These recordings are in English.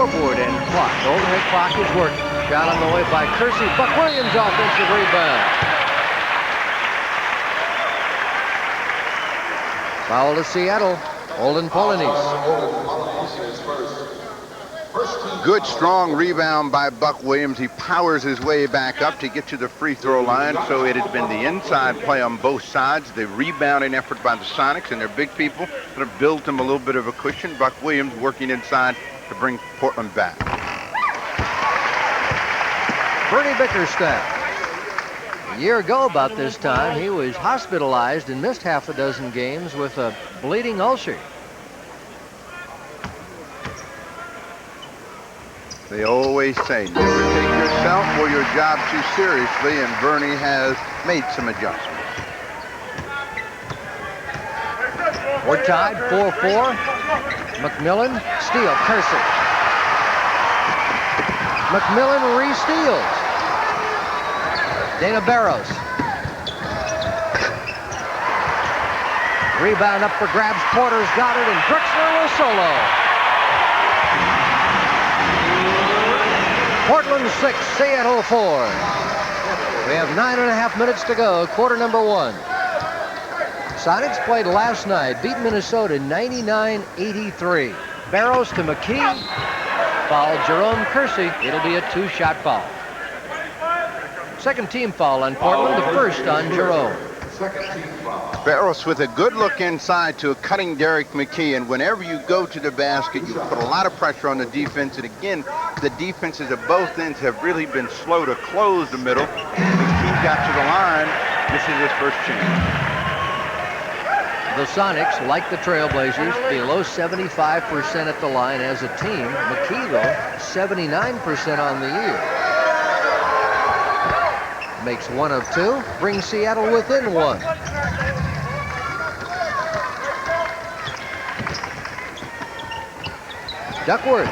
scoreboard and clock. The overhead clock is working. Shot on the way by Kersey. Buck Williams offensive rebound. Foul to Seattle. Olden Polynice. Good, strong rebound by Buck Williams. He powers his way back up to get to the free throw line. So it has been the inside play on both sides. The rebounding effort by the Sonics and their big people that have built them a little bit of a cushion. Buck Williams working inside to bring Portland back. Bernie Bickerstaff. A year ago about this time, he was hospitalized and missed half a dozen games with a bleeding ulcer. They always say, never take yourself or your job too seriously, and Bernie has made some adjustments. We're tied 4-4. McMillan, steal, Kersey. McMillan re-steals. Dana Barros. Rebound up for grabs. Porter's got it, and Drexler will solo. Portland 6, Seattle 4. We have 9.5 minutes to go, quarter number 1. Sonics played last night, beat Minnesota 99-83. Barros to McKee, fouled Jerome Kersey. It'll be a 2-shot foul. Second team foul on Portland, the first on Jerome. Barros with a good look inside to a cutting Derek McKee, and whenever you go to the basket, you put a lot of pressure on the defense, and again, the defenses at both ends have really been slow to close the middle. McKee got to the line. This is his first chance. The Sonics, like the Trailblazers, below 75% at the line as a team. McKee, though, 79% on the year. Makes 1 of 2, brings Seattle within 1. Duckworth.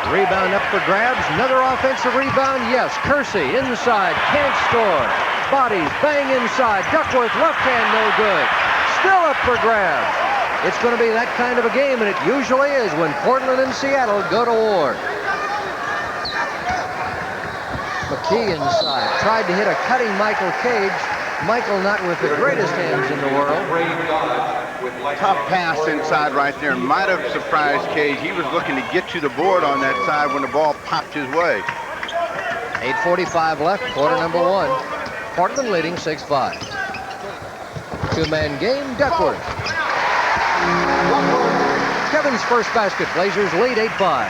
Rebound up for grabs. Another offensive rebound. Yes, Kersey inside. Can't score. Bodies bang inside. Duckworth left hand no good. Still up for grabs. It's going to be that kind of a game, and it usually is when Portland and Seattle go to war. McKee inside. Tried to hit a cutting Michael Cage. Michael not with the greatest hands in the world. Tough pass inside right there. Might have surprised Cage. He was looking to get to the board on that side when the ball popped his way. 8:45 left, quarter number 1. Portland leading 6-5. Two-man game, Duckworth. Kevin's first basket. Blazers lead 8-5.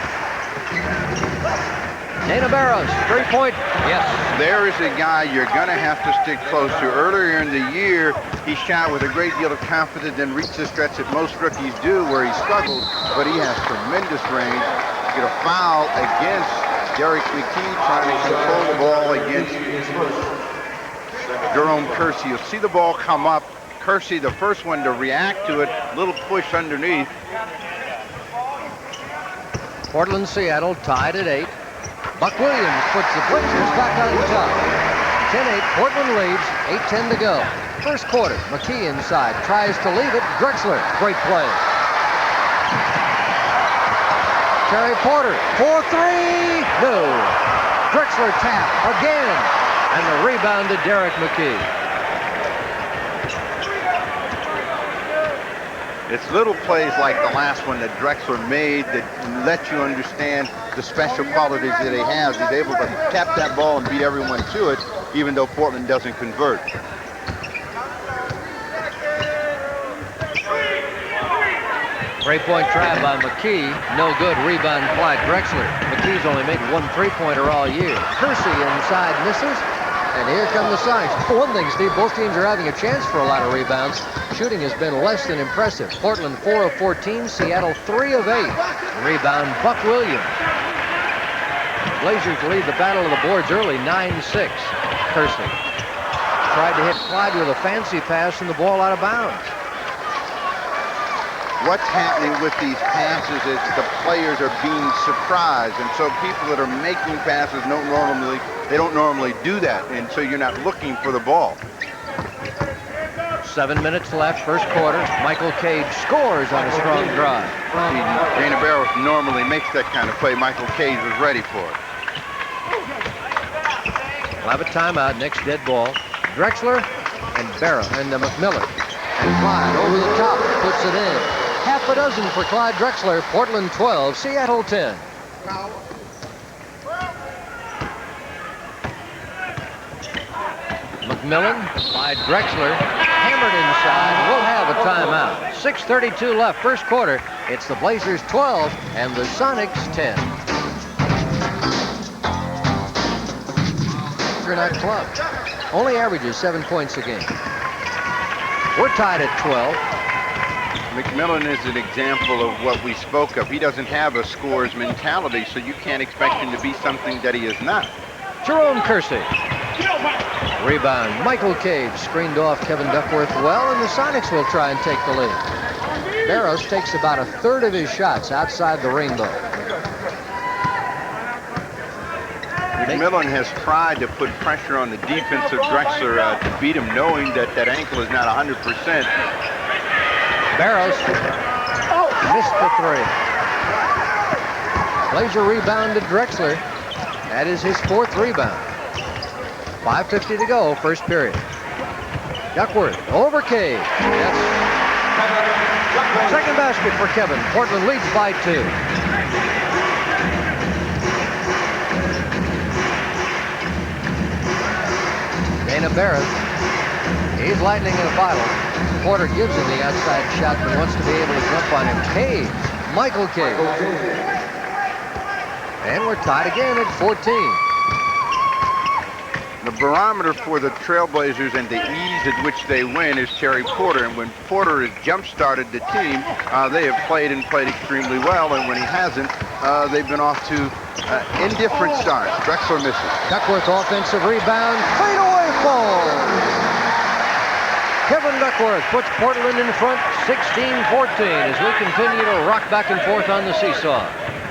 Dana Barros, 3-point. Yes. There is a guy you're going to have to stick close to. Earlier in the year, he shot with a great deal of confidence and reached the stretch that most rookies do where he struggled, but he has tremendous range. Get a foul against Derek McKee trying to control the ball against Jerome Kersey. You'll see the ball come up. Kersey, the first one to react to it, little push underneath. Portland, Seattle tied at 8. Buck Williams puts the Blazers back on top. 10-8, Portland leads, 8:10 to go. First quarter, McKee inside, tries to leave it. Drexler, great play. Terry Porter, 4-3, no. Drexler tap again, and the rebound to Derek McKee. It's little plays like the last one that Drexler made that let you understand the special qualities that he has. He's able to tap that ball and beat everyone to it, even though Portland doesn't convert. Three-point try by McKee. No good. Rebound Clyde Drexler. McKee's only made 1 3-pointer all year. Kersey inside misses. And here come the Sonics. For one thing, Steve, both teams are having a chance for a lot of rebounds. Shooting has been less than impressive. Portland 4 of 14, Seattle 3 of 8. Rebound Buck Williams. Blazers lead the battle of the boards early, 9-6. Kersey tried to hit Clyde with a fancy pass and the ball out of bounds. What's happening with these passes is the players are being surprised, and so people that are making passes don't normally do that, and so you're not looking for the ball. 7 minutes left, first quarter. Michael Cage scores on a strong drive. Dana Barros normally makes that kind of play. Michael Cage was ready for it. We'll have a timeout, next dead ball. Drexler and Barrow and McMillan. And Clyde over the top, puts it in. Half a dozen for Clyde Drexler. Portland 12, Seattle 10. McMillan by Drexler, hammered inside. We'll have a timeout. 6:32 left, first quarter. It's the Blazers 12 and the Sonics 10. Not club. Only averages 7 points a game. We're tied at 12. McMillan is an example of what we spoke of. He doesn't have a scorer's mentality, so you can't expect him to be something that he is not. Jerome Kersey. Rebound. Michael Cage screened off Kevin Duckworth well, and the Sonics will try and take the lead. Barros takes about a third of his shots outside the rainbow. McMillan has tried to put pressure on the defense of Drexler to beat him, knowing that that ankle is not 100%. Barros missed the three. Blazer rebounded Drexler. That is his fourth rebound. 5:50 to go, first period. Duckworth over Cage. Yes. Second basket for Kevin. Portland leads by 2. Dana Barros, he's lightning in a bottle. Porter gives him the outside shot, but wants to be able to jump on him. Cage, Michael Cage. And we're tied again at 14. The barometer for the Trailblazers and the ease at which they win is Terry Porter. And when Porter has jump-started the team, they have played extremely well. And when he hasn't, they've been off to indifferent starts. Drexler misses. Duckworth offensive rebound. Fadeaway fall. Kevin Duckworth puts Portland in front 16-14 as we continue to rock back and forth on the seesaw.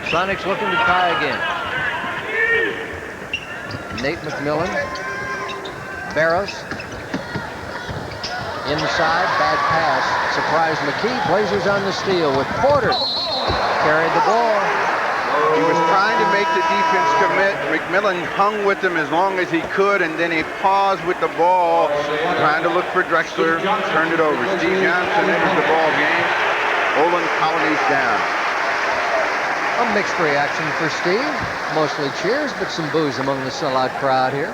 Sonics looking to tie again. Nate McMillan. Barros. Inside, bad pass. Surprise McKee. Blazers on the steal with Porter. Carried the ball. He was trying to make the defense commit. McMillan hung with him as long as he could, and then he paused with the ball, trying to look for Drexler. Turned it over. Steve Johnson enters the ball game. Olin Colony's down. A mixed reaction for Steve. Mostly cheers, but some boos among the sellout crowd here.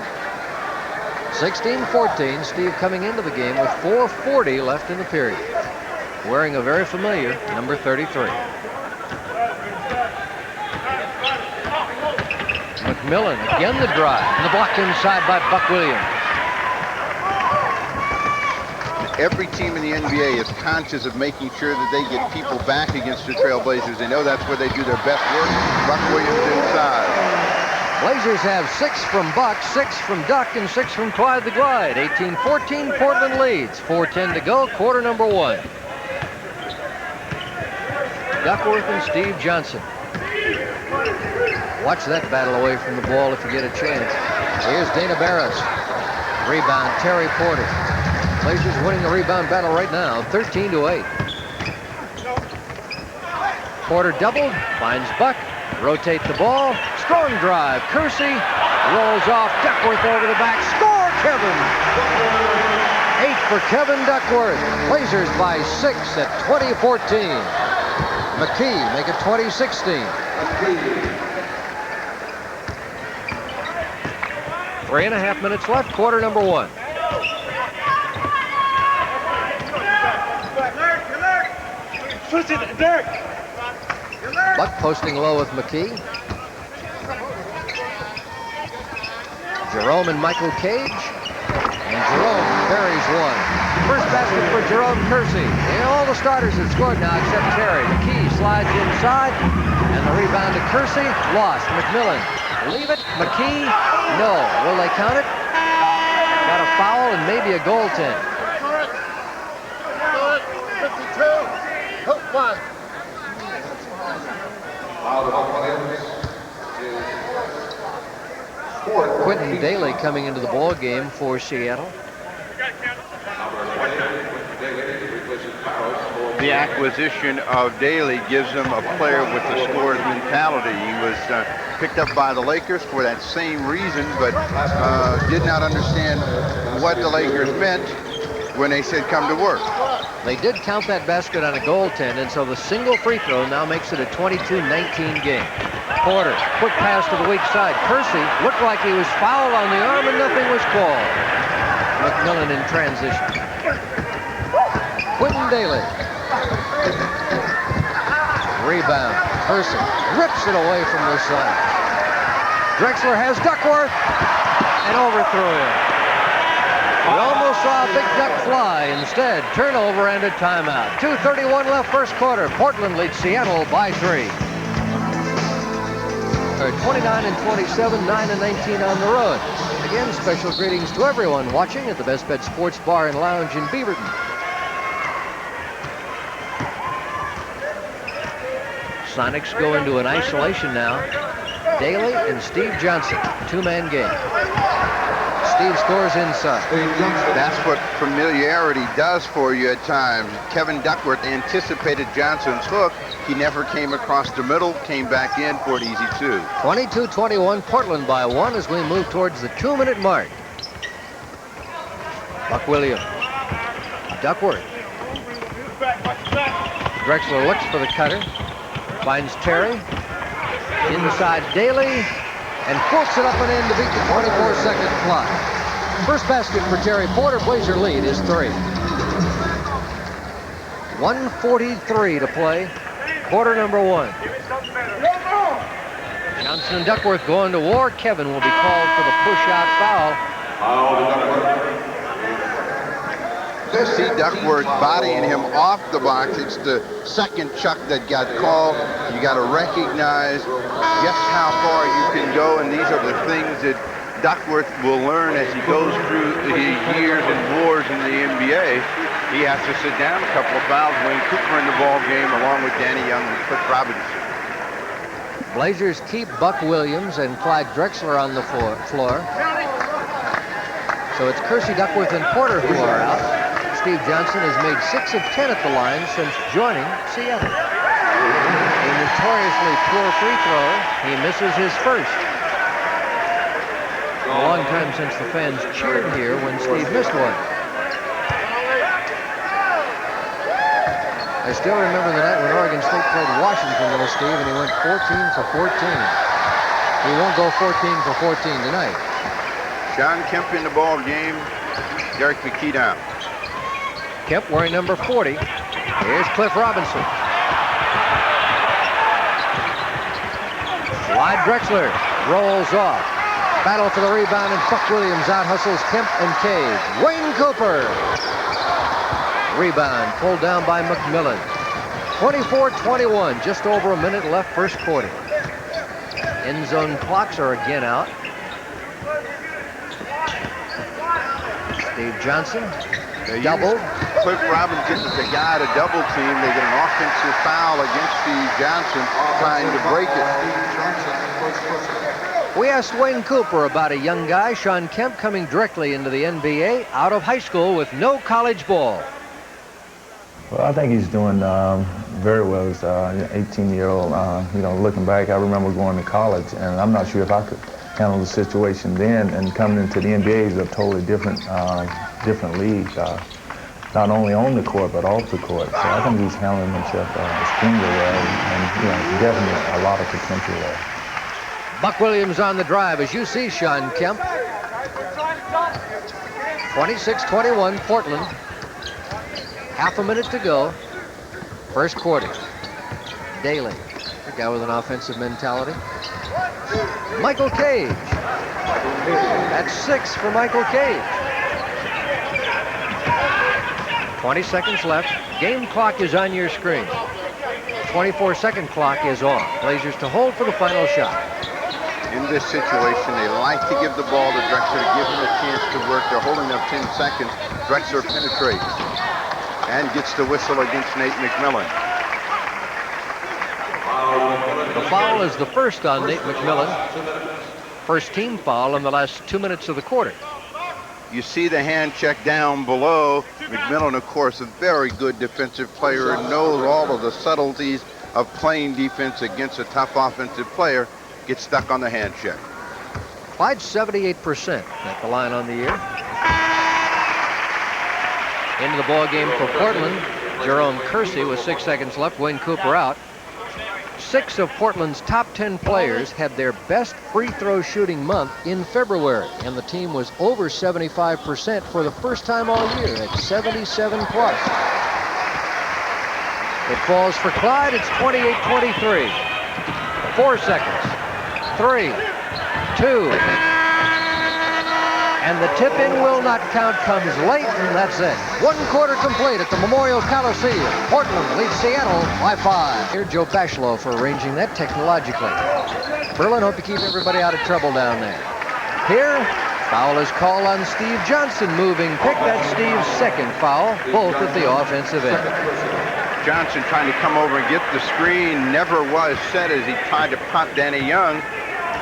16-14, Steve coming into the game with 4:40 left in the period. Wearing a very familiar number 33. McMillan, again the drive, and the block inside by Buck Williams. Every team in the NBA is conscious of making sure that they get people back against the Trailblazers. They know that's where they do their best work. Buck Williams inside. Blazers have 6 from Buck, 6 from Duck, and 6 from Clyde the Glide. 18-14, Portland leads. 4:10 to go, quarter number 1. Duckworth and Steve Johnson. Watch that battle away from the ball if you get a chance. Here's Dana Barros. Rebound, Terry Porter. Blazers winning the rebound battle right now, 13-8. Porter doubled, finds Buck, rotate the ball, strong drive. Kersey rolls off, Duckworth over the back, score Kevin! 8 for Kevin Duckworth. Blazers by 6 at 20-14. McKee make it 20-16. 3.5 minutes left, quarter number 1. Buck posting low with McKee. Jerome and Michael Cage. And Jerome buries one. First basket for Jerome Kersey. And all the starters have scored now except Terry. McKee slides inside. And the rebound to Kersey. Lost. McMillan. Leave it. McKee. No. Will they count it? Got a foul and maybe a goaltend. 52. Hook one. Quentin Daly coming into the ball game for Seattle. the acquisition of Daly gives them a player with the scorer's mentality. He was picked up by the Lakers for that same reason, but did not understand what the Lakers meant when they said come to work. They did count that basket on a goaltend, and so the single free throw now makes it a 22-19 game. Porter, quick pass to the weak side. Kersey looked like he was fouled on the arm, and nothing was called. McMillan in transition. Quinton Daly. Rebound. Kersey rips it away from the side. Drexler has Duckworth and overthrew him. We almost saw a big duck fly. Instead, turnover and a timeout. 2:31 left first quarter. Portland leads Seattle by 3. They're 29-27, 9-19 on the road. Again, special greetings to everyone watching at the Best Bet Sports Bar and Lounge in Beaverton. Sonics go into an isolation now. Daly and Steve Johnson, two-man game. Steve scores inside. That's what familiarity does for you at times. Kevin Duckworth anticipated Johnson's hook. He never came across the middle, came back in for an easy 2. 22-21, Portland by 1 as we move towards the 2-minute mark. Buck Williams. Duckworth. Drexler looks for the cutter. Finds Terry. Inside Daly. And floats it up and in to beat the 24-second clock. First basket for Terry Porter. Blazer lead is 3. 1:43 to play. Quarter number 1. Johnson and Duckworth going to war. Kevin will be called for the push-out foul. You see Duckworth bodying him off the box. It's the second chuck that got called. You got to recognize just how far you can go, and these are the things that Duckworth will learn as he goes through the years and wars in the NBA. He has to sit down a couple of fouls. Wayne Cooper in the ball game along with Danny Young and Cliff Robinson. Blazers keep Buck Williams and Clyde Drexler on the floor. So it's Kersey, Duckworth, and Porter who are out. Steve Johnson has made 6 of 10 at the line since joining Seattle. A notoriously poor free thrower. He misses his first. A long time since the fans cheered here when Steve missed one. I still remember the night when Oregon State played Washington, little Steve, and he went 14 for 14. He won't go 14 for 14 tonight. Sean Kemp in the ball game. Derek McKee down. Kemp wearing number 40. Here's Cliff Robinson. Clyde Drexler rolls off. Battle for the rebound, and Buck Williams out-hustles Kemp and Cage. Wayne Cooper. Rebound pulled down by McMillan. 24-21, just over a minute left first quarter. End zone clocks are again out. Steve Johnson, double. Cliff Robinson is the guy to double team. They get an offensive foul against Steve Johnson trying to break it. We asked Wayne Cooper about a young guy, Sean Kemp, coming directly into the NBA out of high school with no college ball. Well, I think he's doing very well as an 18-year-old. Looking back, I remember going to college, and I'm not sure if I could handle the situation then. And coming into the NBA is a totally different league, not only on the court but off the court. So I think he's handling himself extremely well, and definitely a lot of potential there. Buck Williams on the drive, as you see Sean Kemp. 26-21, Portland. Half a minute to go. First quarter. Daly, the guy with an offensive mentality. Michael Cage. That's 6 for Michael Cage. 20 seconds left. Game clock is on your screen. 24-second clock is off. Blazers to hold for the final shot. In this situation, they like to give the ball to Drexler to give him a chance to work. They're holding up 10 seconds. Drexler penetrates and gets the whistle against Nate McMillan. The foul is the first on Nate McMillan. First team foul in the last 2 minutes of the quarter. You see the hand check down below. McMillan, of course, a very good defensive player and knows all of the subtleties of playing defense against a tough offensive player. Gets stuck on the hand check. Clyde 78% at the line on the year. Into the ball game for Portland. Jerome Kersey with 6 seconds left. Wayne Cooper out. 6 of Portland's top 10 players had their best free throw shooting month in February, and the team was over 75% for the first time all year at 77 plus. It falls for Clyde. It's 28-23. 4 seconds. 3, 2. And the tip-in will not count, comes late, and that's it. 1 quarter complete at the Memorial Coliseum. Portland leads Seattle by 5. Here, Joe Bashlow for arranging that technologically. Berlin, hope you keep everybody out of trouble down there. Here, foul is called on Steve Johnson, moving pick. That's Steve's second foul, both at the offensive end. Johnson trying to come over and get the screen. Never was set as he tried to pop Danny Young.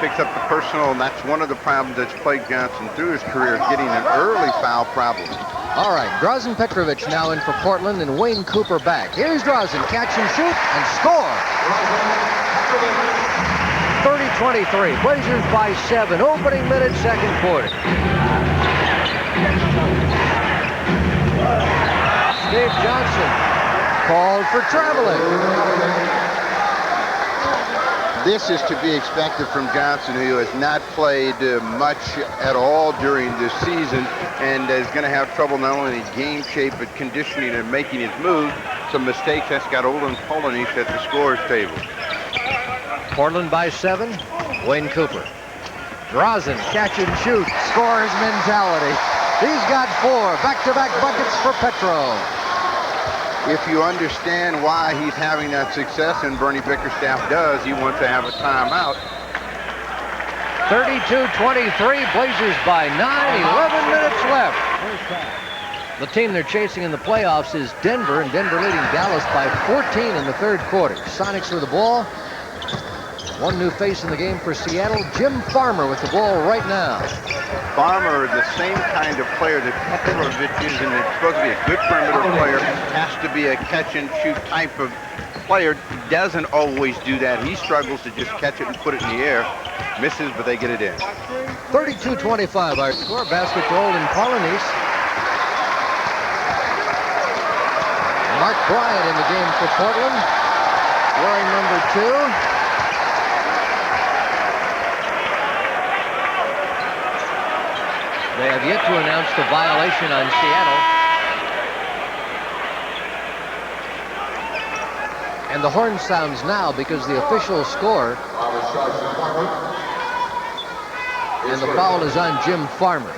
Picks up the personal, and that's one of the problems that's plagued Johnson through his career, getting an early foul problem. All right, Drazen Petrovic now in for Portland, and Wayne Cooper back. Here's Drazen, catch and shoot, and score. 30-23, Blazers by 7, opening minute, second quarter. Steve Johnson called for traveling. This is to be expected from Johnson, who has not played much at all during this season and is going to have trouble not only in game shape but conditioning and making his move. Some mistakes that's got Olin Polanyi at the scorer's table. Portland by 7, Wayne Cooper. Drazen, catch and shoot, scores mentality. He's got 4 back-to-back buckets for Petro. If you understand why he's having that success, and Bernie Bickerstaff does, he wants to have a timeout. 32-23, Blazers by 9, 11 minutes left. The team they're chasing in the playoffs is Denver, and Denver leading Dallas by 14 in the third quarter. Sonics with the ball. One new face in the game for Seattle, Jim Farmer with the ball right now. Farmer, the same kind of player that Petrovic is, and it's supposed to be a good perimeter player, has to be a catch-and-shoot type of player. He doesn't always do that. He struggles to just catch it and put it in the air. Misses, but they get it in. 32-25, our score. Basket to Olin Polanyi. Mark Bryant in the game for Portland, wearing number 2. They have yet to announce the violation on Seattle. And the horn sounds now because the official score. And the foul is on Jim Farmer.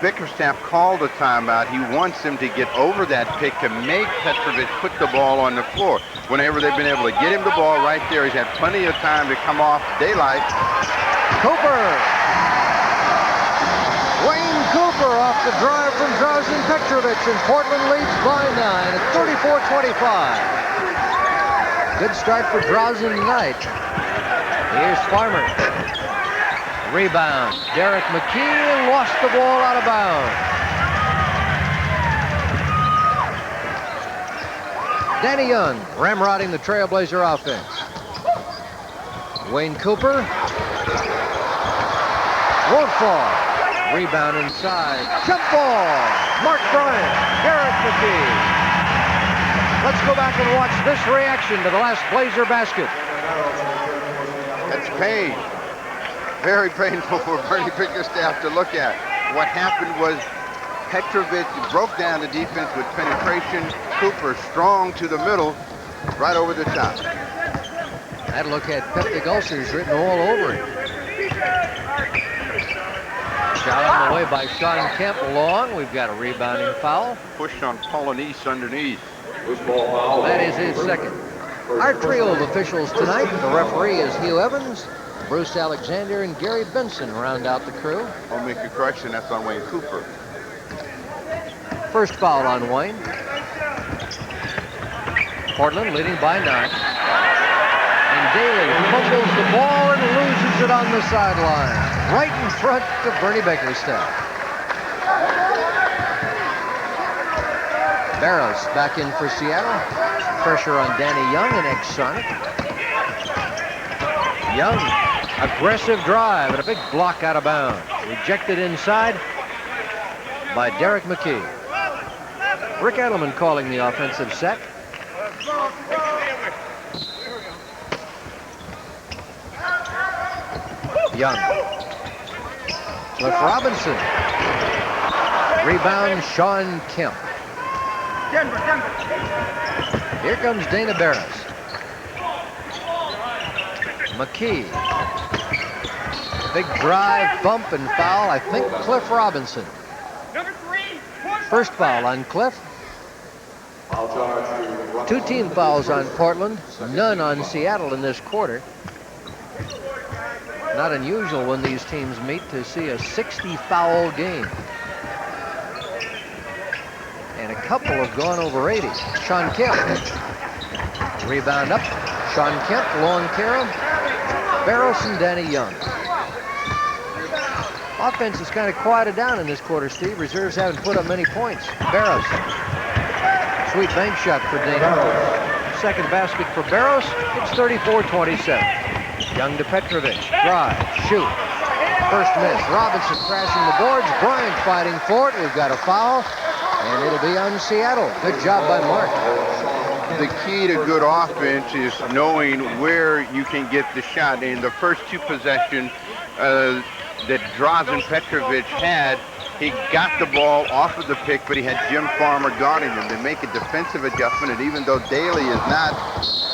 Bickerstaff called a timeout. He wants him to get over that pick to make Petrovic put the ball on the floor. Whenever they've been able to get him the ball right there, he's had plenty of time to come off daylight. Cooper. Wayne Cooper off the drive from Drazen Petrovic, and Portland leads by 9 at 34-25. Good start for Drazen tonight. Here's Farmer. Rebound. Derek McKee lost the ball out of bounds. Danny Young ramrodding the Trailblazer offense. Wayne Cooper. Won't fall. Rebound inside. Jump ball. Mark Bryant. Derek McKee. Let's go back and watch this reaction to the last Blazer basket. That's pain. Very painful for Bernie Bickerstaff to look at. What happened was Petrovic broke down the defense with penetration. Cooper strong to the middle, right over the top. That look had peptic ulcers written all over it. Shot on the way by Sean Kemp long. We've got a rebounding foul. Push on Polanyi underneath. That is his second. Our trio of officials tonight, the referee is Hugh Evans, Bruce Alexander, and Gary Benson round out the crew. I'll make a correction, that's on Wayne Cooper. First foul on Wayne. Portland leading by 9. And Daly fumbles the ball and loses it on the sideline, right in front of Bernie Bickerstaff. Barros back in for Seattle. Pressure on Danny Young, an ex-Sonic. Young, aggressive drive and a big block out of bounds. Rejected inside by Derek McKee. Rick Edelman calling the offensive set. Young. Cliff Robinson. Rebound, Sean Kemp. Here comes Dana Barros. McKee. Big drive, bump, and foul. I think Cliff Robinson. First foul on Cliff. 2 team fouls on Portland, none on Seattle in this quarter. Not unusual when these teams meet to see a 60-foul game. And a couple have gone over 80. Sean Kemp. Rebound up. Sean Kemp, long carry. Barros and Danny Young. Offense is kind of quieted down in this quarter, Steve. Reserves haven't put up many points. Barros. Sweet bank shot for Dana. Second basket for Barros. It's 34-27. Young to Petrovic. Drive. Shoot. First miss. Robinson crashing the boards. Bryant fighting for it. We've got a foul. And it'll be on Seattle. Good job by Mark. The key to good offense is knowing where you can get the shot. In the first 2 possessions that Drazen Petrovic had, he got the ball off of the pick, but he had Jim Farmer guarding him. They make a defensive adjustment, and even though Daly is not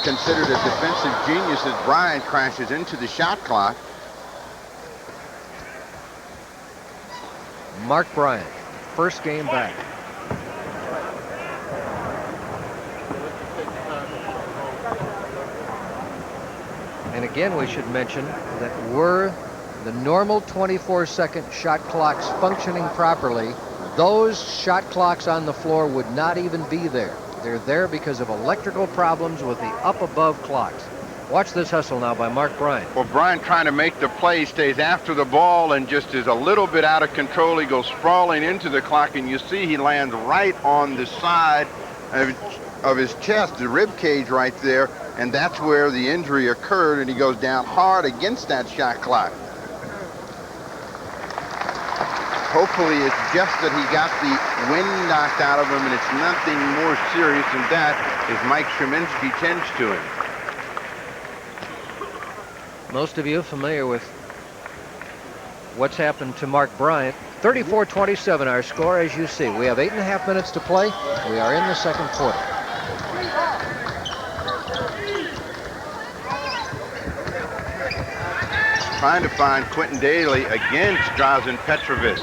considered a defensive genius as Bryant crashes into the shot clock. Mark Bryant, first game back. And again, we should mention that were the normal 24-second shot clocks functioning properly, those shot clocks on the floor would not even be there. They're there because of electrical problems with the up above clocks. Watch this hustle now by Mark Bryant. Well, Bryant trying to make the play, stays after the ball and just is a little bit out of control. He goes sprawling into the clock, and you see he lands right on the side of his chest, the rib cage right there, and that's where the injury occurred, and he goes down hard against that shot clock. Hopefully it's just that he got the wind knocked out of him, and it's nothing more serious than that, as Mike Szymanski tends to him. Most of you familiar with what's happened to Mark Bryant. 34-27 our score, as you see. We have 8.5 minutes to play. We are in the second quarter. Trying to find Quentin Daly against Drazen Petrovic.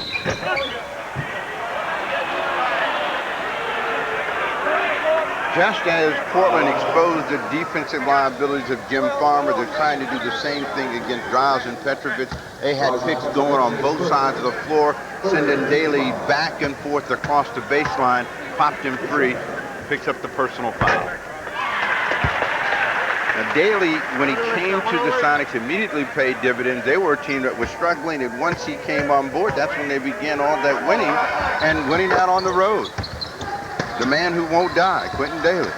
Just as Portland exposed the defensive liabilities of Jim Farmer, they're trying to do the same thing against Drazen Petrovic. They had picks going on both sides of the floor, sending Daly back and forth across the baseline, popped him free, picks up the personal foul. Now, Daly, when he came to the Sonics, immediately paid dividends. They were a team that was struggling, and once he came on board, that's when they began all that winning, and winning out on the road. The man who won't die, Quentin Daly.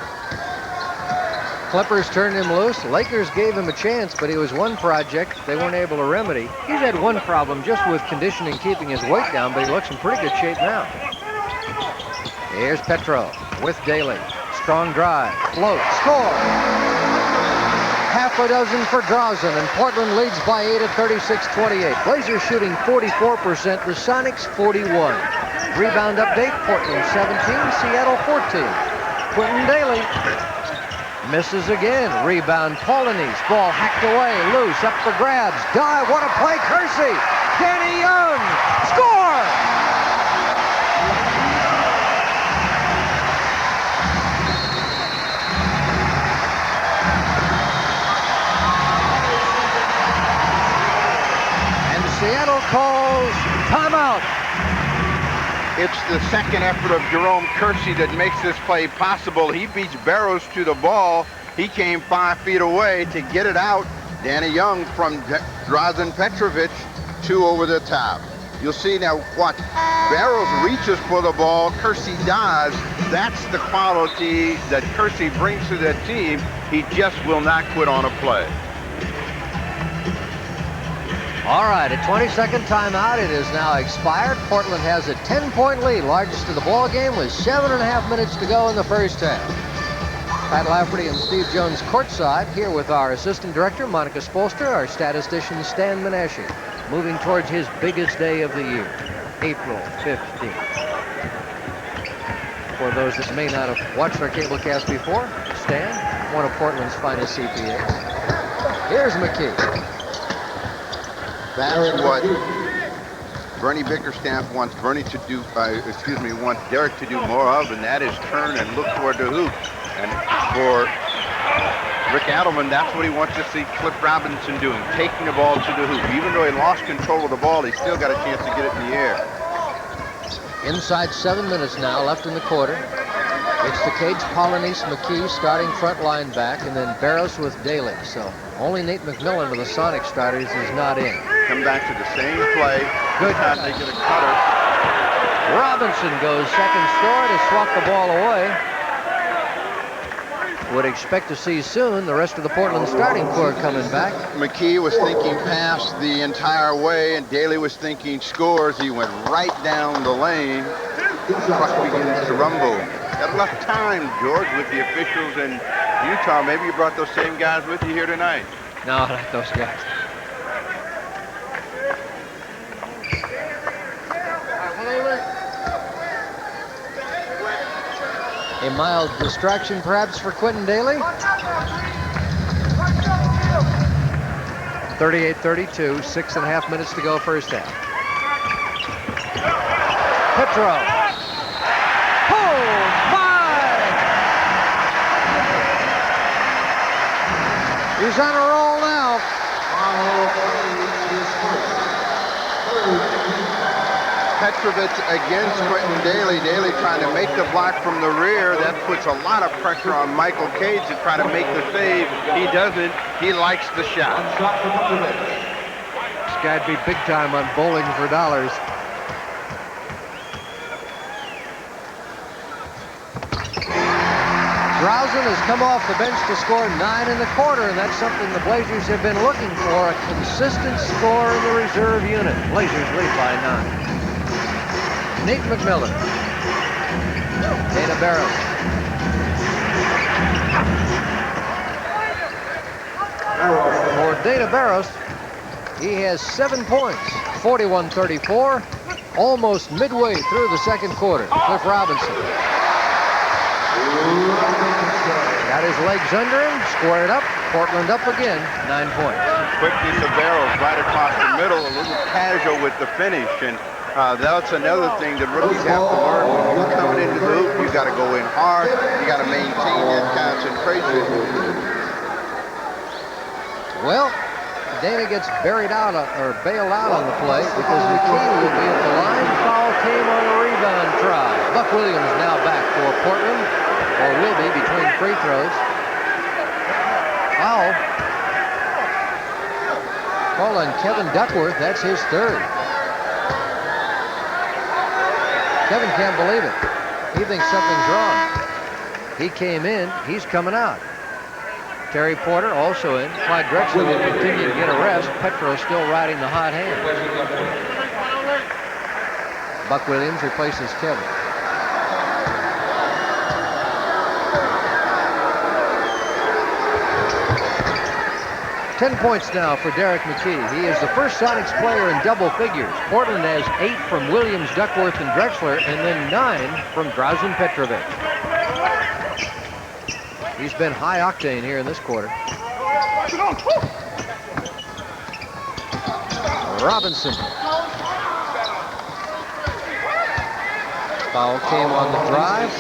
Clippers turned him loose. Lakers gave him a chance, but it was one project they weren't able to remedy. He's had one problem just with conditioning, keeping his weight down, but he looks in pretty good shape now. Here's Petro with Daly. Strong drive, float, score. Half a dozen for Drazen, and Portland leads by 8 at 36-28. Blazers shooting 44%, the Sonics 41. Rebound update, Portland 17, Seattle 14. Quentin Daly misses again. Rebound, Polanese. Ball hacked away, loose, up for grabs. Dive, what a play, Kersey. Danny Young, score! And Seattle calls timeout. It's the second effort of Jerome Kersey that makes this play possible. He beats Barros to the ball. He came 5 feet away to get it out Danny Young from Drazen Petrovic, 2 over the top. You'll see now what Barrows reaches for the ball, Kersey dives. That's the quality that Kersey brings to that team. He just will not quit on a play. All right, a 20-second timeout. It is now expired. Portland has a 10-point lead, largest of the ball game, with 7.5 minutes to go in the first half. Pat Lafferty and Steve Jones courtside, here with our assistant director, Monica Spolster, our statistician, Stan Menashe, moving towards his biggest day of the year, April 15th. For those that may not have watched our cable cast before, Stan, one of Portland's finest CPAs. Here's McKee. That's what Bernie Bickerstaff wants Bernie to do, wants Derek to do more of, and that is turn and look toward the hoop. And for Rick Adelman, that's what he wants to see Cliff Robinson doing, taking the ball to the hoop. Even though he lost control of the ball, he still got a chance to get it in the air. Inside 7 minutes now left in the quarter. It's the Cage, Polynice, McKee starting front line back, and then Barrows with Daly. So only Nate McMillan of the Sonic starters is not in. Come back to the same play. Good time they get a cutter. Robinson goes second story to swat the ball away. Would expect to see soon the rest of the Portland starting core coming back. McKee was thinking pass the entire way, and Daly was thinking scores. He went right down the lane. The truck begins to rumble. Got enough time, George, with the officials in Utah. Maybe you brought those same guys with you here tonight. No, not those guys. A mild distraction, perhaps, for Quentin Daly. 38-32, 6.5 minutes to go first half. Petro. Oh, my! He's on a roll now. Petrovic against Quentin Daly. Daly trying to make the block from the rear. That puts a lot of pressure on Michael Cage to try to make the save. He doesn't. He likes the shot. This guy'd be big time on Bowling for Dollars. Drausen has come off the bench to score 9 in the quarter, and that's something the Blazers have been looking for, a consistent score in the reserve unit. Blazers lead by 9. Nate McMillan. Dana Barrows. For Dana Barrows, he has 7 points, 41-34, almost midway through the second quarter. Cliff Robinson. Got his legs under him, squared up, Portland up again, 9 points. Quickness of Barrows right across the middle, a little casual with the finish, and that's another thing that rookies have to learn. When you're coming into the hoop, you got to go in hard, you got to maintain that concentration. Well, Dana gets bailed out on the play because McKee will be at the line. Foul came on a rebound try. Buck Williams now back for Portland, or will be between free throws. Foul. Call on Kevin Duckworth. That's his third. Kevin can't believe it. He thinks something's wrong. He came in. He's coming out. Terry Porter also in. Clyde Drexler will continue to get a rest. Petro still riding the hot hand. Buck Williams replaces Kevin. Ten points now for Derek McKee. He is the first Sonics player in double figures. Portland has 8 from Williams, Duckworth, and Drexler, and then 9 from Drazen Petrovic. He's been high octane here in this quarter. Robinson. Foul came on the drive.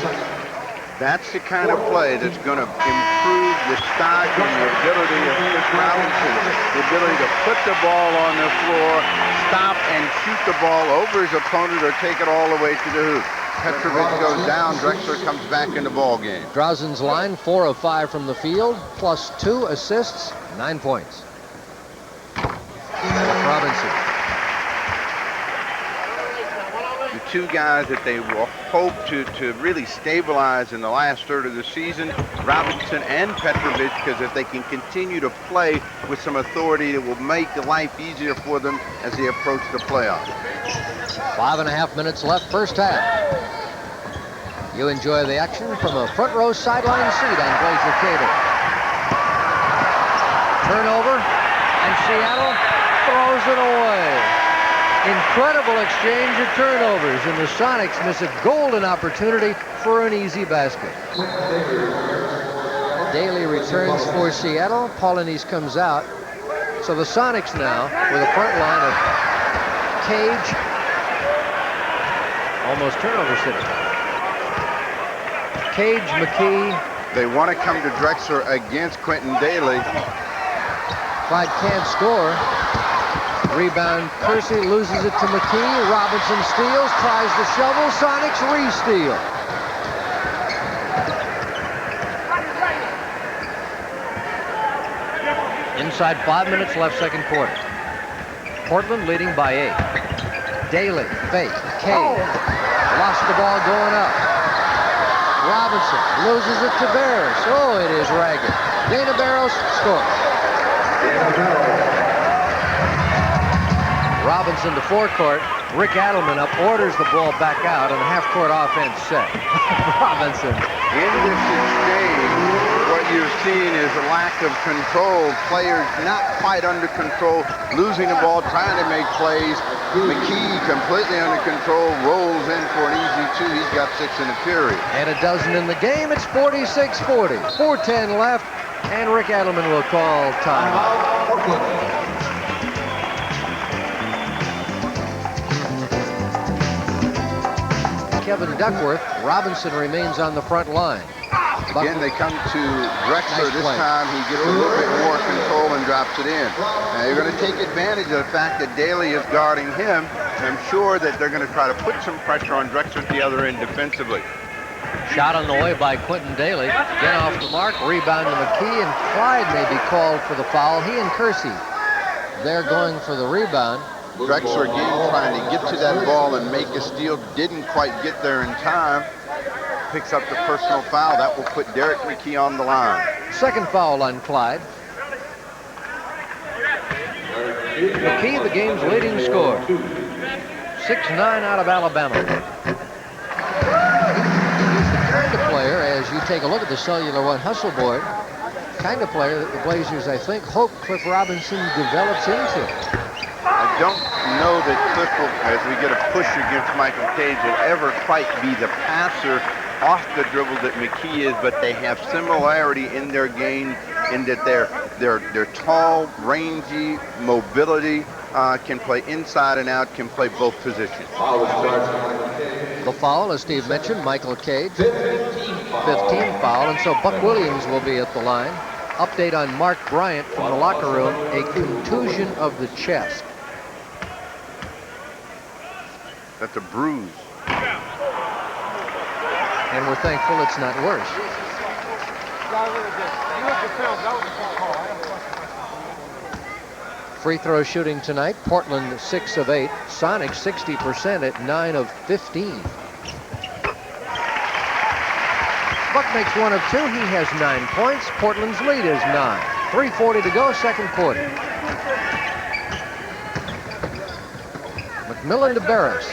That's the kind of play that's going to improve the stock and the ability of Chris Robinson, the ability to put the ball on the floor, stop and shoot the ball over his opponent or take it all the way to the hoop. Petrovic goes down, Drexler comes back in the ball game. Drausen's line, 4 of 5 from the field, plus 2 assists, 9 points. Robinson. The two guys that they will hope to really stabilize in the last third of the season, Robinson and Petrovic, because if they can continue to play with some authority, it will make life easier for them as they approach the playoffs. 5.5 minutes left, first half. You enjoy the action from a front row sideline seat on Glacier Cable. Turnover, and Seattle throws it away. Incredible exchange of turnovers, and the Sonics miss a golden opportunity for an easy basket. Daly returns for Seattle. Paulinese comes out. So the Sonics now with a front line of Cage, almost turnover city. Cage, McKee. They want to come to Drexler against Quentin Daly. Clyde can't score. Rebound, Kersey loses it to McKee. Robinson steals, tries the shovel. Sonics re-steal. Inside 5 minutes left, second quarter. Portland leading by 8. Daly, fake, Cage. Lost the ball going up. Robinson loses it to Barros. Oh, it is ragged. Dana Barros scores. Robinson to forecourt. Rick Adelman up, orders the ball back out, and a half-court offense set. Robinson. In this exchange, what you're seeing is a lack of control. Players not quite under control, losing the ball, trying to make plays. McKee completely under control, rolls in for an easy 2. He's got 6 in the period. And a dozen in the game. It's 46-40. 4:10 left, and Rick Adelman will call timeout. Kevin Duckworth. Robinson remains on the front line. Again, they come to Drexler. Nice this play. time he gets a little bit more control and drops it in. Now they're going to take advantage of the fact that Daly is guarding him. I'm sure that they're going to try to put some pressure on Drexler at the other end defensively. Shot on the way by Quentin Daly. Again off the mark. Rebound to McKee, and Clyde may be called for the foul. He and Kersey, they're going for the rebound. Drexler again trying to get to that ball and make a steal. Didn't quite get there in time. Picks up the personal foul. That will put Derek McKee on the line. Second foul on Clyde. McKee, the game's leading scorer. 6'9" out of Alabama. He's the kind of player, as you take a look at the Cellular One hustle board, kind of player that the Blazers, I think, hope Cliff Robinson develops into. I don't know that Cliff will, as we get a push against Michael Cage, will ever quite be the passer off the dribble that McKee is, but they have similarity in their game in that they're tall, rangy, mobility, can play inside and out, can play both positions. The foul, as Steve mentioned, Michael Cage, 15th foul, and so Buck Williams will be at the line. Update on Mark Bryant from the locker room, a contusion of the chest. That's a bruise. And we're thankful it's not worse. Free throw shooting tonight, Portland 6 of 8, Sonics 60% at 9 of 15. Buck makes 1 of 2, he has 9 points, Portland's lead is 9. 3:40 to go, second quarter. McMillan to Barros,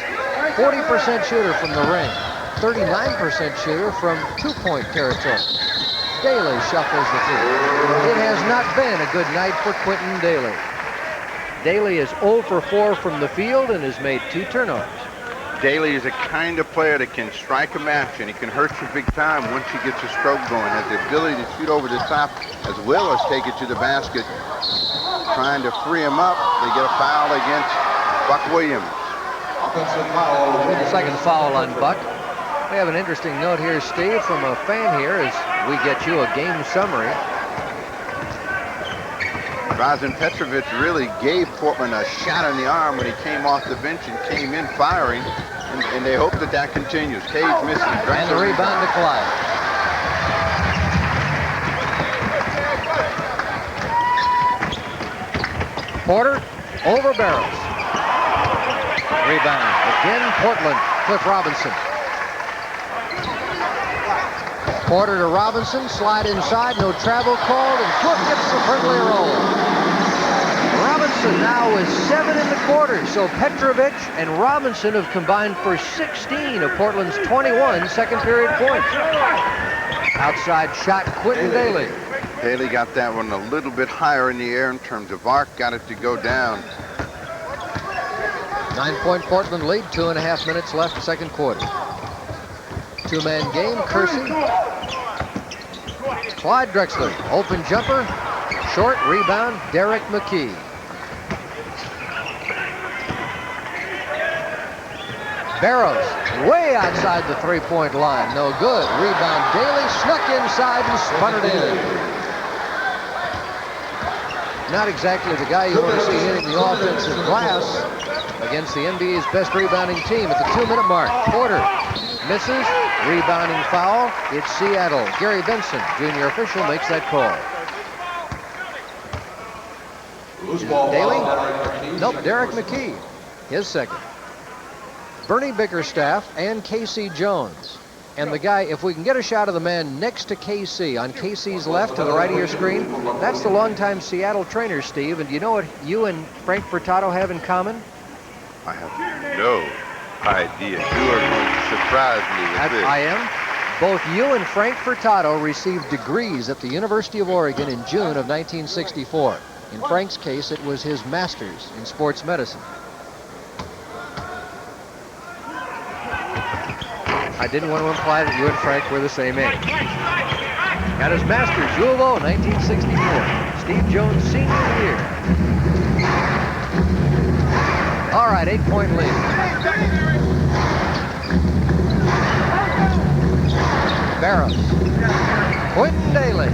40% shooter from the ring, 39% shooter from two-point territory. Daly shuffles the feet. It has not been a good night for Quentin Daly. Daly is 0 for 4 from the field and has made 2 turnovers. Daly is a kind of player that can strike a match, and he can hurt you big time once he gets a stroke going. Has the ability to shoot over the top as well as take it to the basket. Trying to free him up. They get a foul against Buck Williams. The second foul on Buck. We have an interesting note here, Steve, from a fan here as we get you a game summary. Drazen Petrovic really gave Portland a shot in the arm when he came off the bench and came in firing, and they hope that that continues. Cage misses. And the rebound to Clyde. Porter over Barrows. Rebound. Again, Portland. Cliff Robinson. Porter to Robinson. Slide inside. No travel called. And Cliff gets the friendly roll. Robinson now with 7 in the quarter. So Petrovic and Robinson have combined for 16 of Portland's 21 second period points. Outside shot, Quentin Daly. Daly got that one a little bit higher in the air in terms of arc. Got it to go down. 9-point Portland lead, 2.5 minutes left, second quarter. Two-man game, Kersey. Clyde Drexler, open jumper, short rebound, Derek McKee. Barrows, way outside the three-point line, no good. Rebound, Daly snuck inside and spun it in. Not exactly the guy you want to see hitting the offensive glass against the NBA's best rebounding team at the 2-minute mark. Porter misses, rebounding foul. It's Seattle. Gary Benson, junior official, makes that call. Daly? Nope, Derek McKee, his second. Bernie Bickerstaff and Casey Jones. And the guy, if we can get a shot of the man next to KC, on KC's left to the right of your screen, that's the longtime Seattle trainer, Steve. And do you know what you and Frank Furtado have in common? I have no idea. You are going to surprise me with this. I am. Both you and Frank Furtado received degrees at the University of Oregon in June of 1964. In Frank's case, it was his master's in sports medicine. I didn't want to imply that you and Frank were the same age. Got his master's, U of O, 1964. Steve Jones, senior year. All right, 8-point lead. Barrows. Quentin Daly.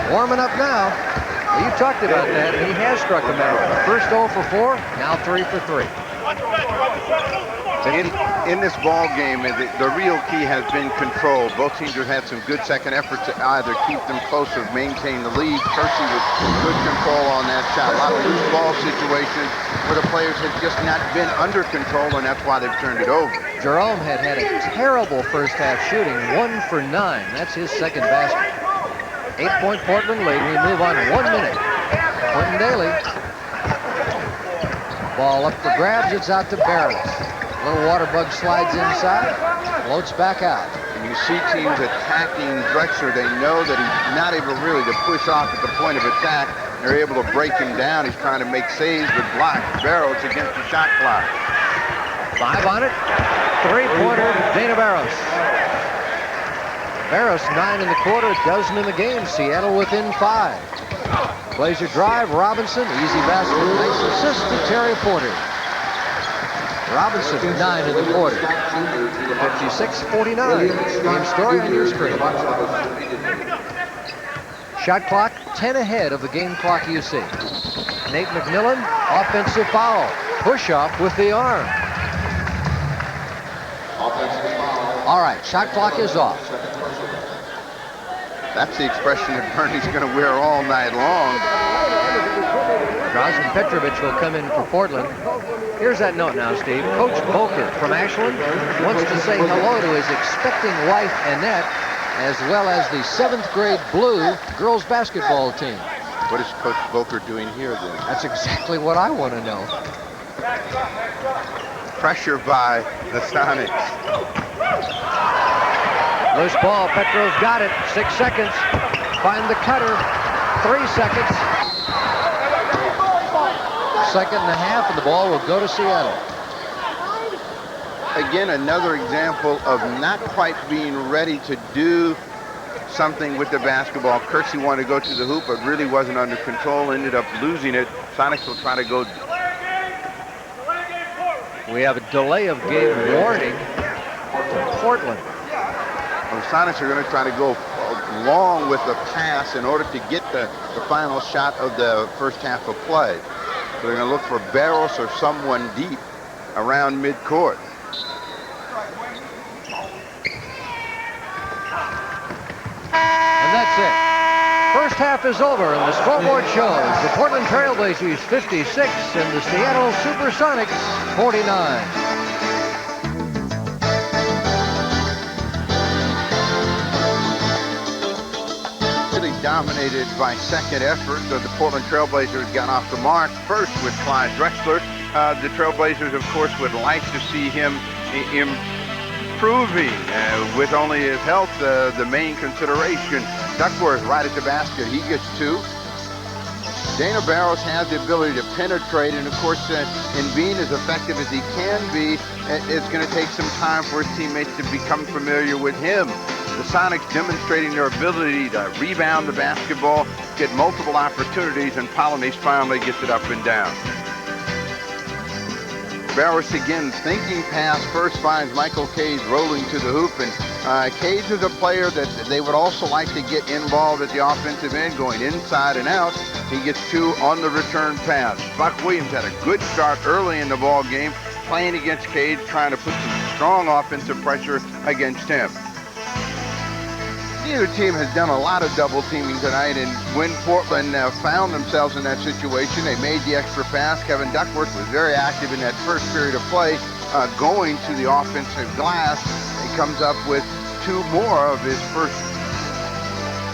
Warming up now. Well, you talked about that. He has struck him out. First 0 for 4, now 3 for 3. In this ball game, the real key has been control. Both teams have had some good second efforts to either keep them close or maintain the lead. Kersey with good control on that shot. A lot of loose ball situations where the players have just not been under control, and that's why they've turned it over. Jerome had a terrible first half shooting, 1 for 9. That's his second basket. 8-point Portland lead. We move on 1 minute. Quentin Daly. Ball up for grabs. It's out to Barrows. Little water bug slides inside, floats back out. And you see teams attacking Drexler. They know that he's not able really to push off at the point of attack. They're able to break him down. He's trying to make saves but block. Barrows against the shot clock. 5 on it. 3-pointer, Dana Barrows. Barrows 9 in the quarter, a dozen in the game. Seattle within 5. Blazer drive, Robinson, easy basket, nice assist to Terry Porter. Robinson, 9 in the quarter. 56-49. Game story on your screen. Shot clock 10 ahead of the game clock you see. Nate McMillan, offensive foul. Push off with the arm. All right, shot clock is off. That's the expression that Bernie's going to wear all night long. Drazen Petrovic will come in for Portland. Here's that note now, Steve. Coach Boker from Ashland wants to say hello to his expecting wife, Annette, as well as the 7th grade Blue girls basketball team. What is Coach Boker doing here then? That's exactly what I want to know. Pressure by the Sonics. Loose ball, Petrov's got it. 6 seconds. Find the cutter. 3 seconds. Second and a half, and the ball will go to Seattle. Again, another example of not quite being ready to do something with the basketball. Kersey wanted to go to the hoop, but really wasn't under control, ended up losing it. Sonics will try to go. We have a delay of game warning to Portland. The Sonics are going to try to go long with the pass in order to get the final shot of the first half of play. So they're going to look for Barrows or someone deep around midcourt. And that's it. First half is over, and the scoreboard shows the Portland Trailblazers 56 and the Seattle Supersonics 49. Dominated by second effort. The Portland Trailblazers got off the mark first with Clyde Drexler. The Trailblazers, of course, would like to see him improving with only his health the main consideration. Duckworth right at the basket. He gets two. Dana Barros has the ability to penetrate, and of course, in being as effective as he can be, it's going to take some time for his teammates to become familiar with him. The Sonics demonstrating their ability to rebound the basketball, get multiple opportunities, and Polynice finally gets it up and down. Barros again thinking pass, first finds Michael Cage rolling to the hoop, and Cage is a player that they would also like to get involved at the offensive end, going inside and out. He gets two on the return pass. Buck Williams had a good start early in the ball game, playing against Cage, trying to put some strong offensive pressure against him. Neither team has done a lot of double teaming tonight, and when Portland found themselves in that situation, they made the extra pass. Kevin Duckworth was very active in that first period of play, going to the offensive glass. He comes up with two more of his first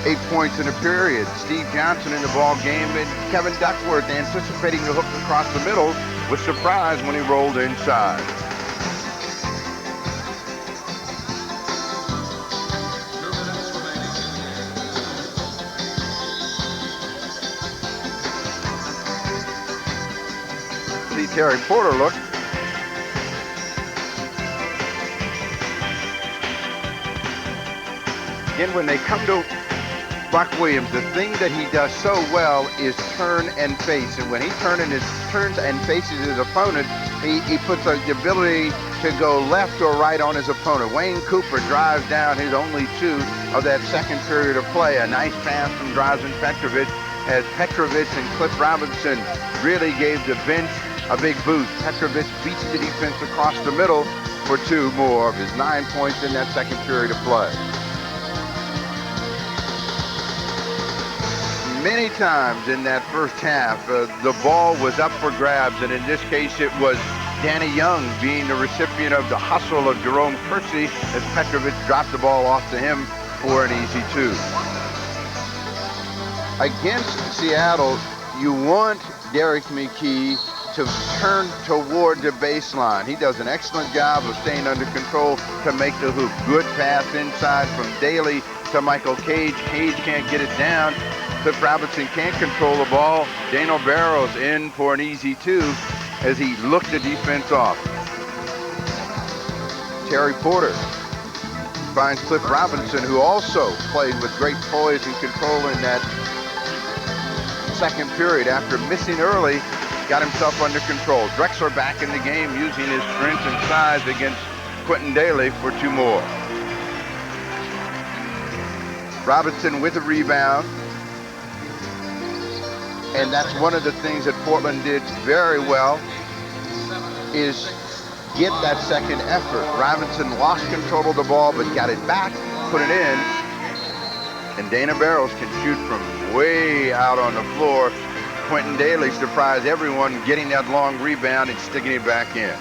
8 points in a period. Steve Johnson in the ball game, and Kevin Duckworth, anticipating the hook across the middle, was surprised when he rolled inside. Terry Porter look. Again, when they come to Buck Williams, the thing that he does so well is turn and face. And when he turns and faces his opponent, he puts the ability to go left or right on his opponent. Wayne Cooper drives down his only two of that second period of play. A nice pass from Drazen Petrovic, as Petrovic and Cliff Robinson really gave the bench a big boost. Petrovic beats the defense across the middle for two more of his 9 points in that second period of play. Many times in that first half, the ball was up for grabs, and in this case it was Danny Young being the recipient of the hustle of Jerome Kersey as Petrovic dropped the ball off to him for an easy two. Against Seattle, you want Derek McKee to turn toward the baseline. He does an excellent job of staying under control to make the hoop. Good pass inside from Daly to Michael Cage. Cage can't get it down. Cliff Robinson can't control the ball. Dana Barros in for an easy two as he looked the defense off. Terry Porter finds Cliff Robinson, who also played with great poise and control in that second period. After missing early, got himself under control. Drexler back in the game, using his strength and size against Quentin Daly for two more. Robinson with a rebound. And that's one of the things that Portland did very well, is get that second effort. Robinson lost control of the ball, but got it back, put it in. And Dana Barros can shoot from way out on the floor. Quentin Daly surprised everyone, getting that long rebound and sticking it back in.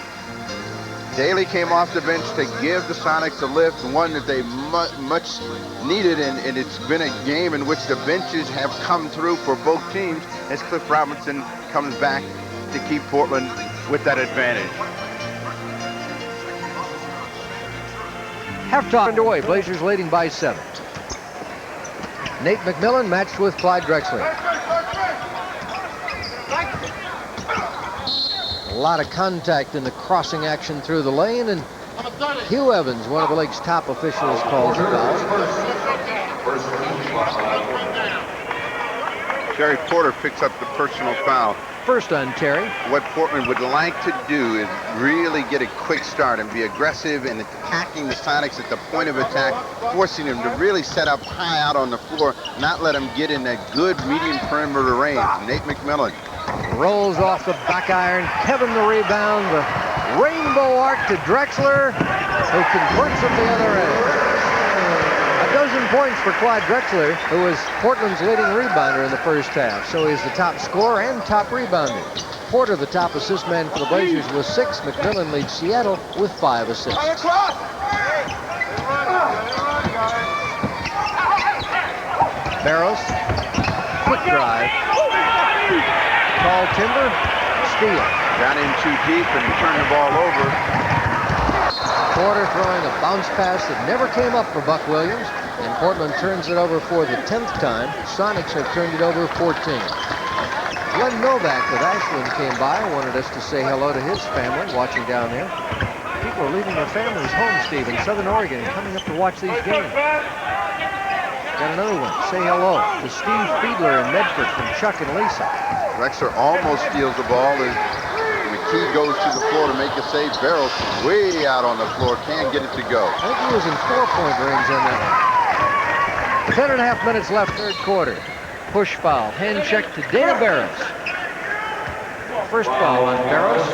Daly came off the bench to give the Sonics a lift, one that they much needed, and it's been a game in which the benches have come through for both teams as Cliff Robinson comes back to keep Portland with that advantage. Halftime underway, Blazers leading by 7. Nate McMillan matched with Clyde Drexler. A lot of contact in the crossing action through the lane, and Hugh Evans, one of the league's top officials, calls it foul. Terry Porter picks up the personal foul. First on Terry. What Portland would like to do is really get a quick start and be aggressive in attacking the Sonics at the point of attack, forcing them to really set up high out on the floor, not let them get in that good medium perimeter range. Nate McMillan rolls off the back iron. Kevin the rebound. The rainbow arc to Drexler, who converts from the other end. A dozen points for Clyde Drexler, who was Portland's leading rebounder in the first half. So he's the top scorer and top rebounder. Porter, the top assist man for the Blazers, with 6. McMillan leads Seattle with 5 assists. Barros, quick drive. Tall timber, steal. Got in too deep and turned the ball over. Porter throwing a bounce pass that never came up for Buck Williams, and Portland turns it over for the 10th time. Sonics have turned it over 14. Glenn Novak with Ashland came by and wanted us to say hello to his family watching down there. People are leaving their families home, Steve, in Southern Oregon, coming up to watch these games. Got another one. Say hello to Steve Fiedler in Medford from Chuck and Lisa. Drexler almost steals the ball as McKee goes to the floor to make a save. Barros way out on the floor, can't get it to go. I think he was in 4-point range on that one. 10.5 minutes left, third quarter. Push foul, hand check to Dana Barros. First foul on Barros.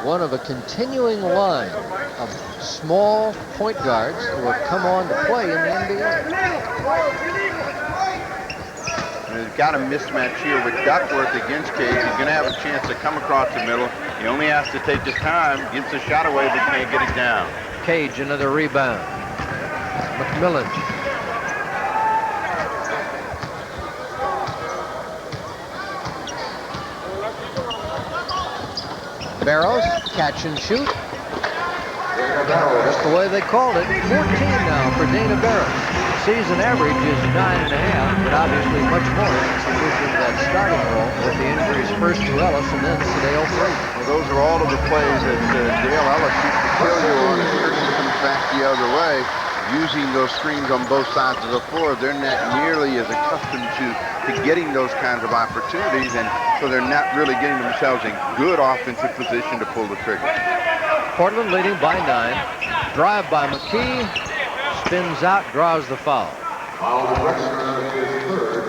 One of a continuing line of small point guards who have come on to play in the NBA. And he's got a mismatch here with Duckworth against Cage. He's going to have a chance to come across the middle. He only has to take his time, gets the shot away, but can't get it down. Cage, another rebound. McMillan. Barros, catch and shoot. Just the way they called it. 14 now for Dana Barros. Season average is 9.5, but obviously much more since he moved into that starting role with the injuries first to Ellis and then Sedale Free. Well, those are all of the plays that Dale Ellis used to kill you on, and Kirsten comes back the other way. Using those screens on both sides of the floor, they're not nearly as accustomed to getting those kinds of opportunities, and so they're not really getting themselves in good offensive position to pull the trigger. Portland leading by 9. Drive by McKee. Spins out, draws the foul.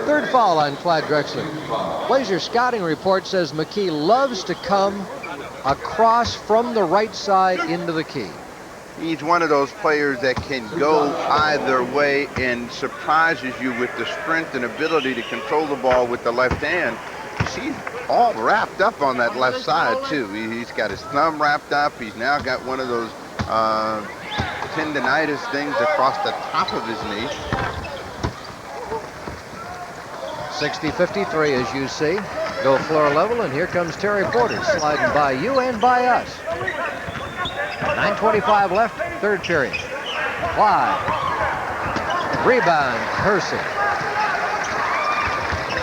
Third foul on Clyde Drexler. Blazer scouting report says McKee loves to come across from the right side into the key. He's one of those players that can go either way and surprises you with the strength and ability to control the ball with the left hand. You see, he's all wrapped up on that left side, too. He's got his thumb wrapped up. He's now got one of those tendonitis things across the top of his knee. 60-53, as you see. Go floor level, and here comes Terry Porter sliding by you and by us. 9:25 left, third period. Clyde. Rebound, Hersey.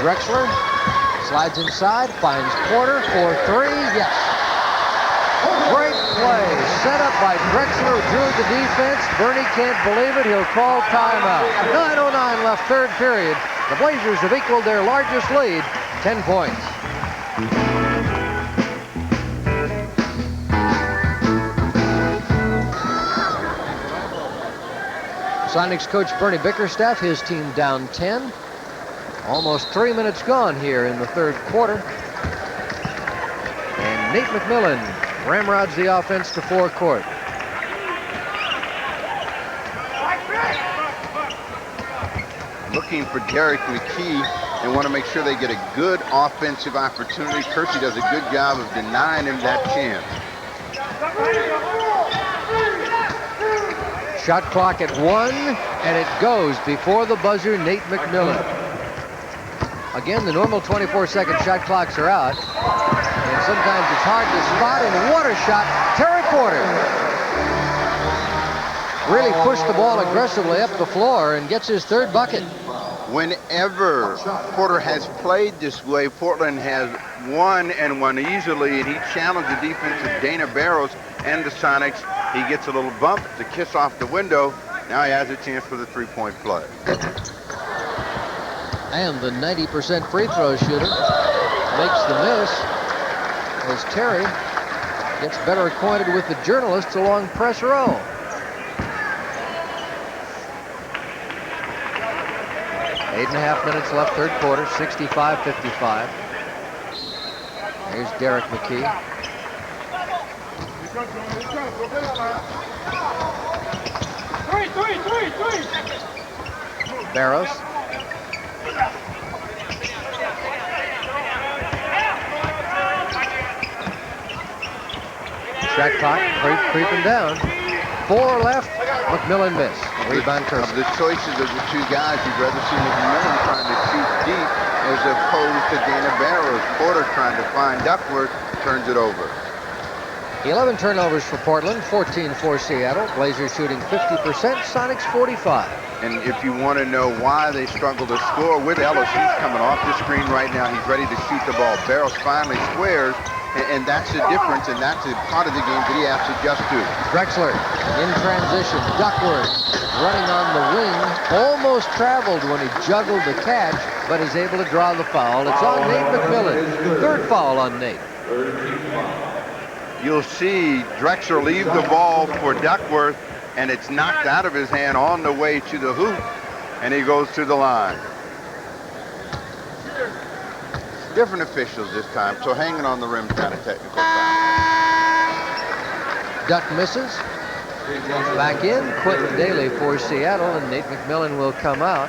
Drexler slides inside, finds Porter for 3. Yes. Great play. Set up by Drexler, who drew the defense. Bernie can't believe it. He'll call timeout. 9:09 left, third period. The Blazers have equaled their largest lead, 10 points. Sonics coach Bernie Bickerstaff, his team down 10. Almost 3 minutes gone here in the third quarter. And Nate McMillan ramrods the offense to forecourt. Looking for Derek McKee and want to make sure they get a good offensive opportunity. Kersey does a good job of denying him that chance. Shot clock at 1, and it goes before the buzzer, Nate McMillan. Again, the normal 24-second shot clocks are out, and sometimes it's hard to spot, and what a shot, Terry Porter. Really pushed the ball aggressively up the floor and gets his third bucket. Whenever Porter has played this way, Portland has won and won easily, and he challenged the defense of Dana Barros and the Sonics. He gets a little bump to kiss off the window. Now he has a chance for the three-point play. And the 90% free throw shooter makes the miss as Terry gets better acquainted with the journalists along press row. Eight and a half minutes left, third quarter, 65-55. Here's Derek McKee. Barros. Shot clock creeping down. 4 left. McMillan missed. Rebound Of Kersey. the choices of the two guys, you'd rather see McMillan trying to shoot deep as opposed to Dana Barros. Porter trying to find Duckworth, turns it over. 11 turnovers for Portland, 14 for Seattle. Blazers shooting 50%, Sonics 45. And if you want to know why they struggle to score with Ellis, he's coming off the screen right now. He's ready to shoot the ball. Barros finally squares, and that's the difference, and that's a part of the game that he has to adjust to. Drexler in transition. Duckworth running on the wing. Almost traveled when he juggled the catch, but is able to draw the foul. It's on Nate McMillan. 3rd foul on Nate. You'll see Drexler leave the ball for Duckworth, and it's knocked out of his hand on the way to the hoop, and he goes to the line. Different officials this time, so hanging on the rim's not a technical foul. Duck misses. Back in. Quentin Daly for Seattle, and Nate McMillan will come out.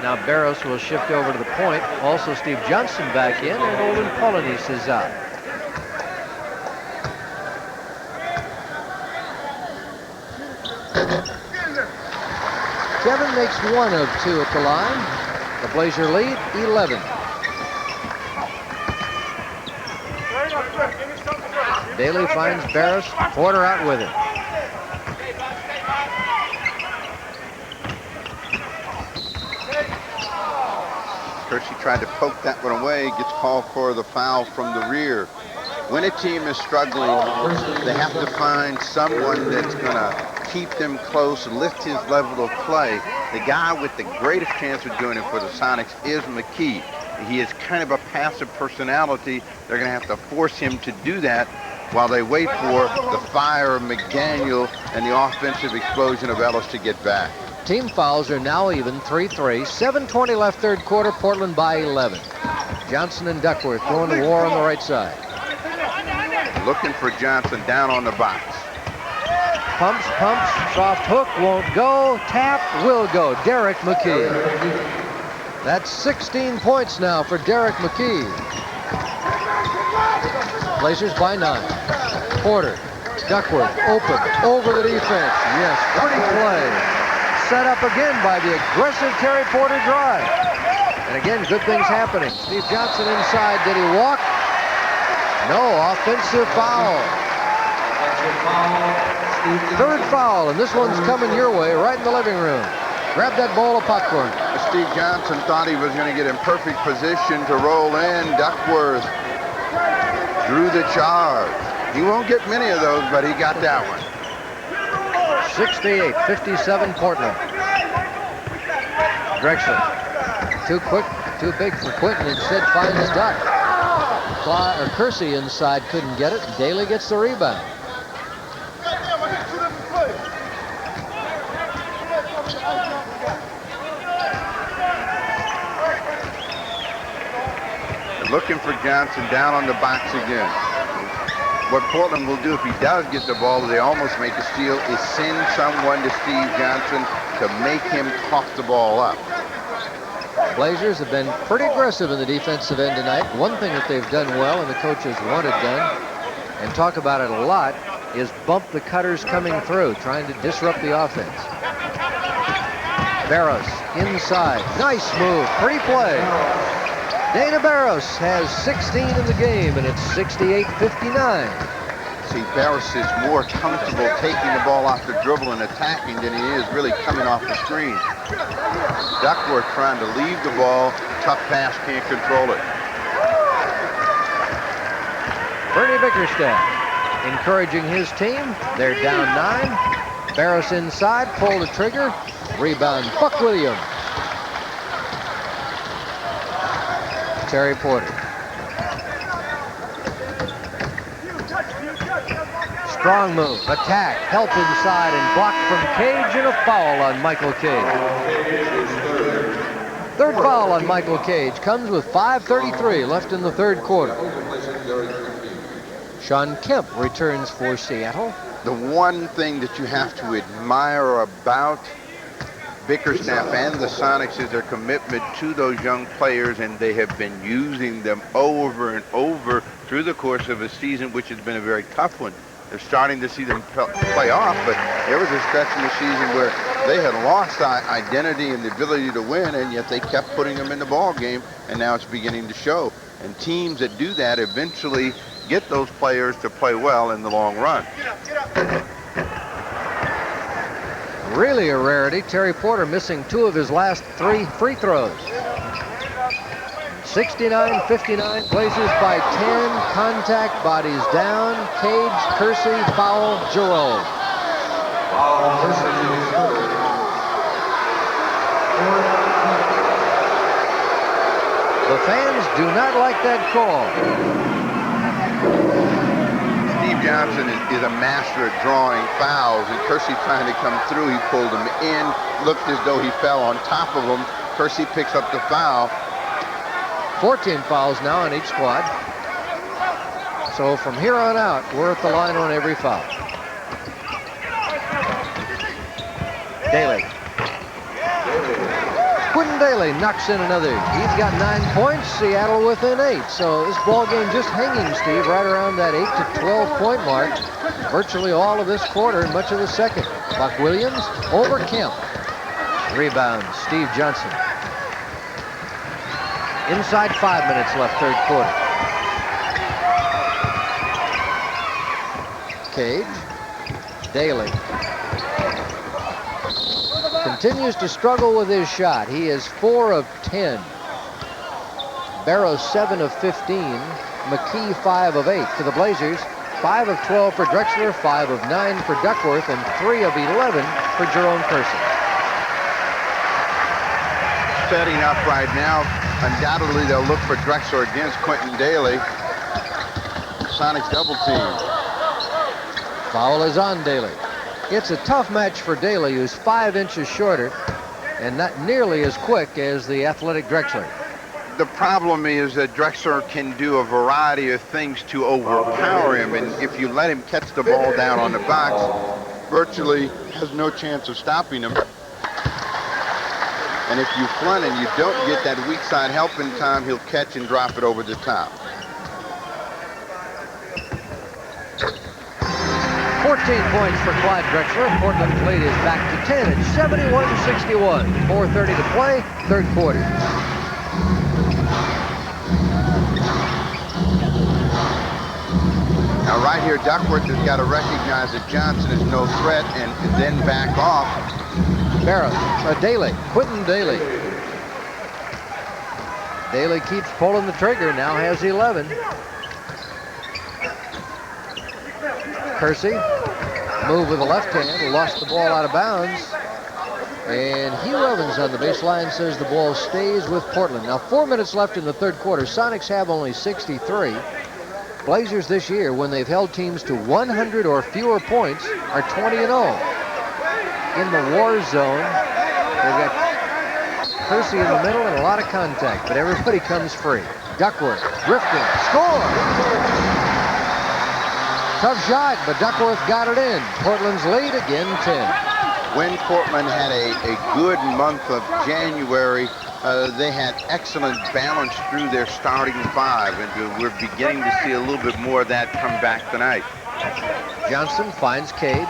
Now Barros will shift over to the point. Also Steve Johnson back in, and Olin Polynice is out. Kevin makes 1 of 2 at the line. The Blazer lead, 11. Daly finds Barros. Porter out with it. Kersey tried to poke that one away, gets called for the foul from the rear. When a team is struggling, they have to find someone that's going to keep them close, lift his level of play. The guy with the greatest chance of doing it for the Sonics is McKee. He is kind of a passive personality. They're going to have to force him to do that while they wait for the fire of McDaniel and the offensive explosion of Ellis to get back. Team fouls are now even, 3-3. 7:20 left 3rd quarter, Portland by 11. Johnson and Duckworth going to war on the right side. Looking for Johnson down on the box. Pumps, soft hook, won't go. Tap, will go. Derek McKee. That's 16 points now for Derek McKee. Blazers by 9. Porter, Duckworth, open, over the defense. Yes, pretty play. Set up again by the aggressive Terry Porter drive. And again, good things happening. Steve Johnson inside. Did he walk? No, offensive foul. 3rd foul, and this one's coming your way right in the living room. Grab that bowl of popcorn. Steve Johnson thought he was going to get in perfect position to roll in. Duckworth drew the charge. He won't get many of those, but he got that one. 68-57 Portland. Drexler. Too quick, too big for Quentin. Instead finds Duck. Kersey inside couldn't get it. Daly gets the rebound. Looking for Johnson down on the box again. What Portland will do if he does get the ball, they almost make a steal, is send someone to Steve Johnson to make him cough the ball up. Blazers have been pretty aggressive in the defensive end tonight. One thing that they've done well, and the coaches want it done, and talk about it a lot, is bump the cutters coming through, trying to disrupt the offense. Barros inside. Nice move. Pretty play. Dana Barros has 16 in the game, and it's 68-59. See, Barros is more comfortable taking the ball off the dribble and attacking than he is really coming off the screen. Duckworth trying to leave the ball. Tough pass, can't control it. Bernie Bickerstaff encouraging his team. They're down 9. Barros inside, pull the trigger. Rebound, Buck Williams. Terry Porter. Strong move, attack, help inside, and blocked from Cage, and a foul on Michael Cage. 3rd foul on Michael Cage comes with 5:33 left in the 3rd quarter. Sean Kemp returns for Seattle. The one thing that you have to admire about Bickerstaff and the Sonics is their commitment to those young players, and they have been using them over and over through the course of a season, which has been a very tough one. They're starting to see them play off, but there was a stretch in the season where they had lost identity and the ability to win, and yet they kept putting them in the ball game, and now it's beginning to show. And teams that do that eventually get those players to play well in the long run. Really a rarity. Terry Porter missing 2 of his last 3 free throws. 69-59, Blazers by 10. Contact, bodies down. Cage, Kersey, foul, Jerome. The fans do not like that call. Steve Johnson is a master at drawing fouls, and Kersey trying to come through. He pulled him in, looked as though he fell on top of him. Kersey picks up the foul. 14 fouls now on each squad. So from here on out, we're at the line on every foul. Daly. Quinton Daly knocks in another. He's got 9 points. Seattle within 8. So this ball game just hanging, Steve, right around that 8 to 12 point mark. Virtually all of this quarter and much of the second. Buck Williams over Kemp. Rebound, Steve Johnson. Inside 5 minutes left, third quarter. Cage. Daly. Continues to struggle with his shot. He is 4 of 10. Barrow 7 of 15. McKee 5 of 8 for the Blazers. 5 of 12 for Drexler, 5 of 9 for Duckworth, and 3 of 11 for Jerome Kersey. Setting up right now. Undoubtedly, they'll look for Drexler against Quinton Daly. Sonics double team. Foul is on Daly. It's a tough match for Daly, who's 5 inches shorter and not nearly as quick as the athletic Drexler. The problem is that Drexler can do a variety of things to overpower him, and if you let him catch the ball down on the box, virtually has no chance of stopping him. And if you front and you don't get that weak side help in time, he'll catch and drop it over the top. 14 points for Clyde Drexler. Portland's lead is back to 10 at 71-61. 4:30 to play, third quarter. Now right here, Duckworth has got to recognize that Johnson is no threat and then back off. Barrow, Daly, Quinton Daly. Daly keeps pulling the trigger, now has 11. Kersey, move with the left hand, lost the ball out of bounds. And Hugh Evans on the baseline says the ball stays with Portland. Now 4 minutes left in the third quarter. Sonics have only 63. Blazers this year, when they've held teams to 100 or fewer points, are 20-0. In the war zone, they've got Kersey in the middle and a lot of contact, but everybody comes free. Duckworth, drifting, score! Tough shot, but Duckworth got it in. Portland's lead again, 10. When Portland had a good month of January, they had excellent balance through their starting 5, and we're beginning to see a little bit more of that come back tonight. Johnson finds Cage.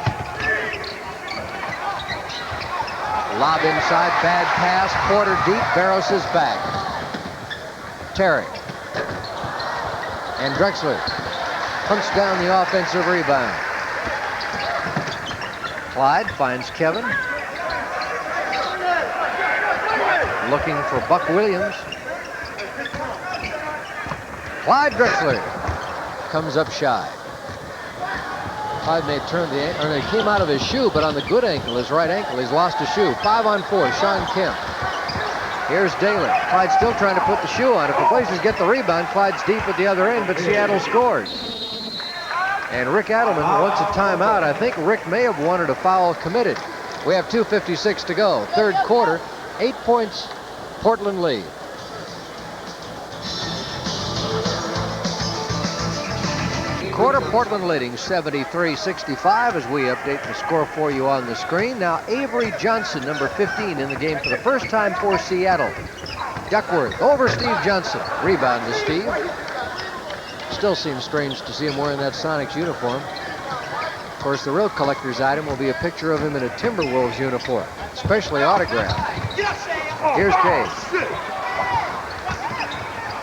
Lob inside, bad pass. Porter deep, Barros is back. Terry. And Drexler hunts down the offensive rebound. Clyde finds Kevin. Looking for Buck Williams. Clyde Drexler comes up shy. Clyde may have turned the ankle, or he came out of his shoe, but on the good ankle, his right ankle, he's lost a shoe. 5 on 4, Sean Kemp. Here's Daly. Clyde still trying to put the shoe on. If the Blazers get the rebound, Clyde's deep at the other end, but Seattle scores. And Rick Adelman wants a timeout. I think Rick may have wanted a foul committed. We have 2:56 to go. Third quarter, 8 points, Portland lead. quarter. Portland leading 73-65 as we update the score for you on the screen. Now Avery Johnson, number 15, in the game for the first time for Seattle. Duckworth over Steve Johnson. Rebound to Steve. Still seems strange to see him wearing that Sonics uniform. Of course, the real collector's item will be a picture of him in a Timberwolves uniform, especially autographed. Here's Cage.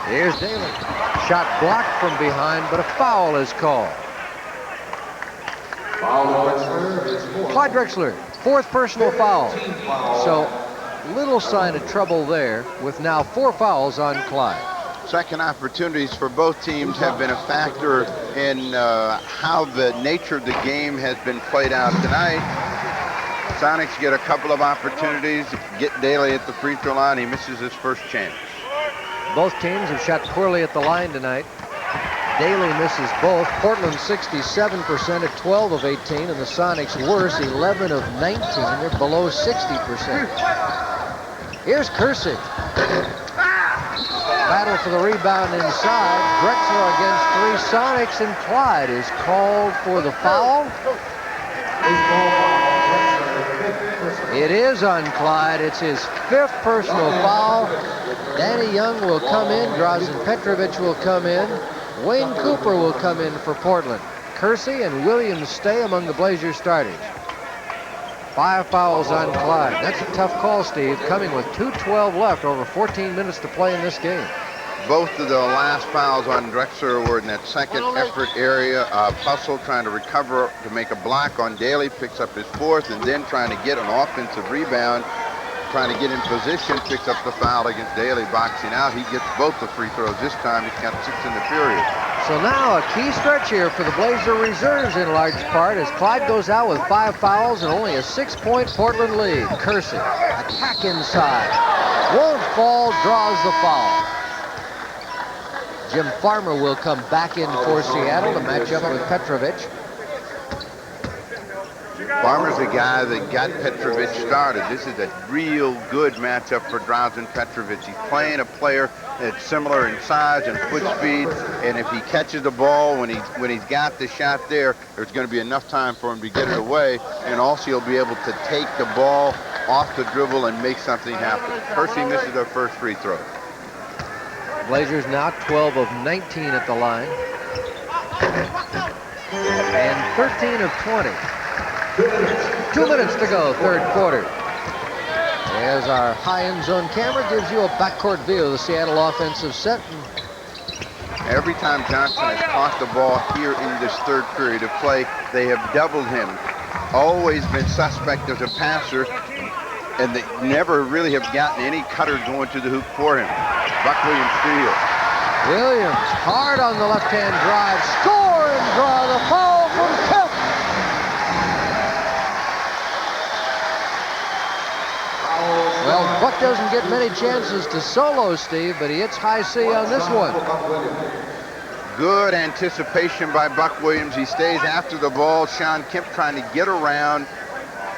Here's Daly. Shot blocked from behind, but a foul is called. Clyde Drexler, fourth personal foul. So little sign of trouble there with now 4 fouls on Clyde. Second opportunities for both teams have been a factor in how the nature of the game has been played out tonight. Sonics get a couple of opportunities, get Daly at the free throw line. He misses his first chance. Both teams have shot poorly at the line tonight. Daly misses both. Portland 67% at 12 of 18, and the Sonics worse, 11 of 19. They're below 60%. Here's Kersey. Battle for the rebound inside. Drexler against 3 Sonics, and Clyde is called for the foul. It is on Clyde. It's his 5th personal foul. Danny Young will come in. Drazen Petrovic will come in. Wayne Cooper will come in for Portland. Kersey and Williams stay among the Blazers starters. 5 fouls on Clyde. That's a tough call, Steve, coming with 2:12 left, over 14 minutes to play in this game. Both of the last fouls on Drexler were in that second effort area. Hustle trying to recover to make a block on Daly, picks up his 4th, and then trying to get an offensive rebound, trying to get in position, picks up the foul against Daly, boxing out. He gets both the free throws this time. He's got 6 in the period. So now a key stretch here for the Blazer reserves in large part as Clyde goes out with 5 fouls and only a 6-point Portland lead. Kersey, attack inside. Won't fall, draws the foul. Jim Farmer will come back in for Seattle to match up with Petrovic. Farmer's the guy that got Petrovic started. This is a real good matchup for Drazen Petrovic. He's playing a player that's similar in size and foot speed, and if he catches the ball when he's got the shot there, there's going to be enough time for him to get it away, and also he'll be able to take the ball off the dribble and make something happen. Kersey misses their first free throw. Blazers now 12 of 19 at the line. And 13 of 20. 2 minutes to go, third quarter. As our high end zone camera gives you a backcourt view of the Seattle offensive set. Every time Johnson has caught the ball here in this third period of play, they have doubled him. Always been suspect as a passer, and they never really have gotten any cutter going to the hoop for him. Buck Williams steals. Williams hard on the left-hand drive. Score and draw the foul from Kemp. Well, Buck doesn't get many chances to solo, Steve, but he hits high C on this one. Good anticipation by Buck Williams. He stays after the ball. Sean Kemp trying to get around,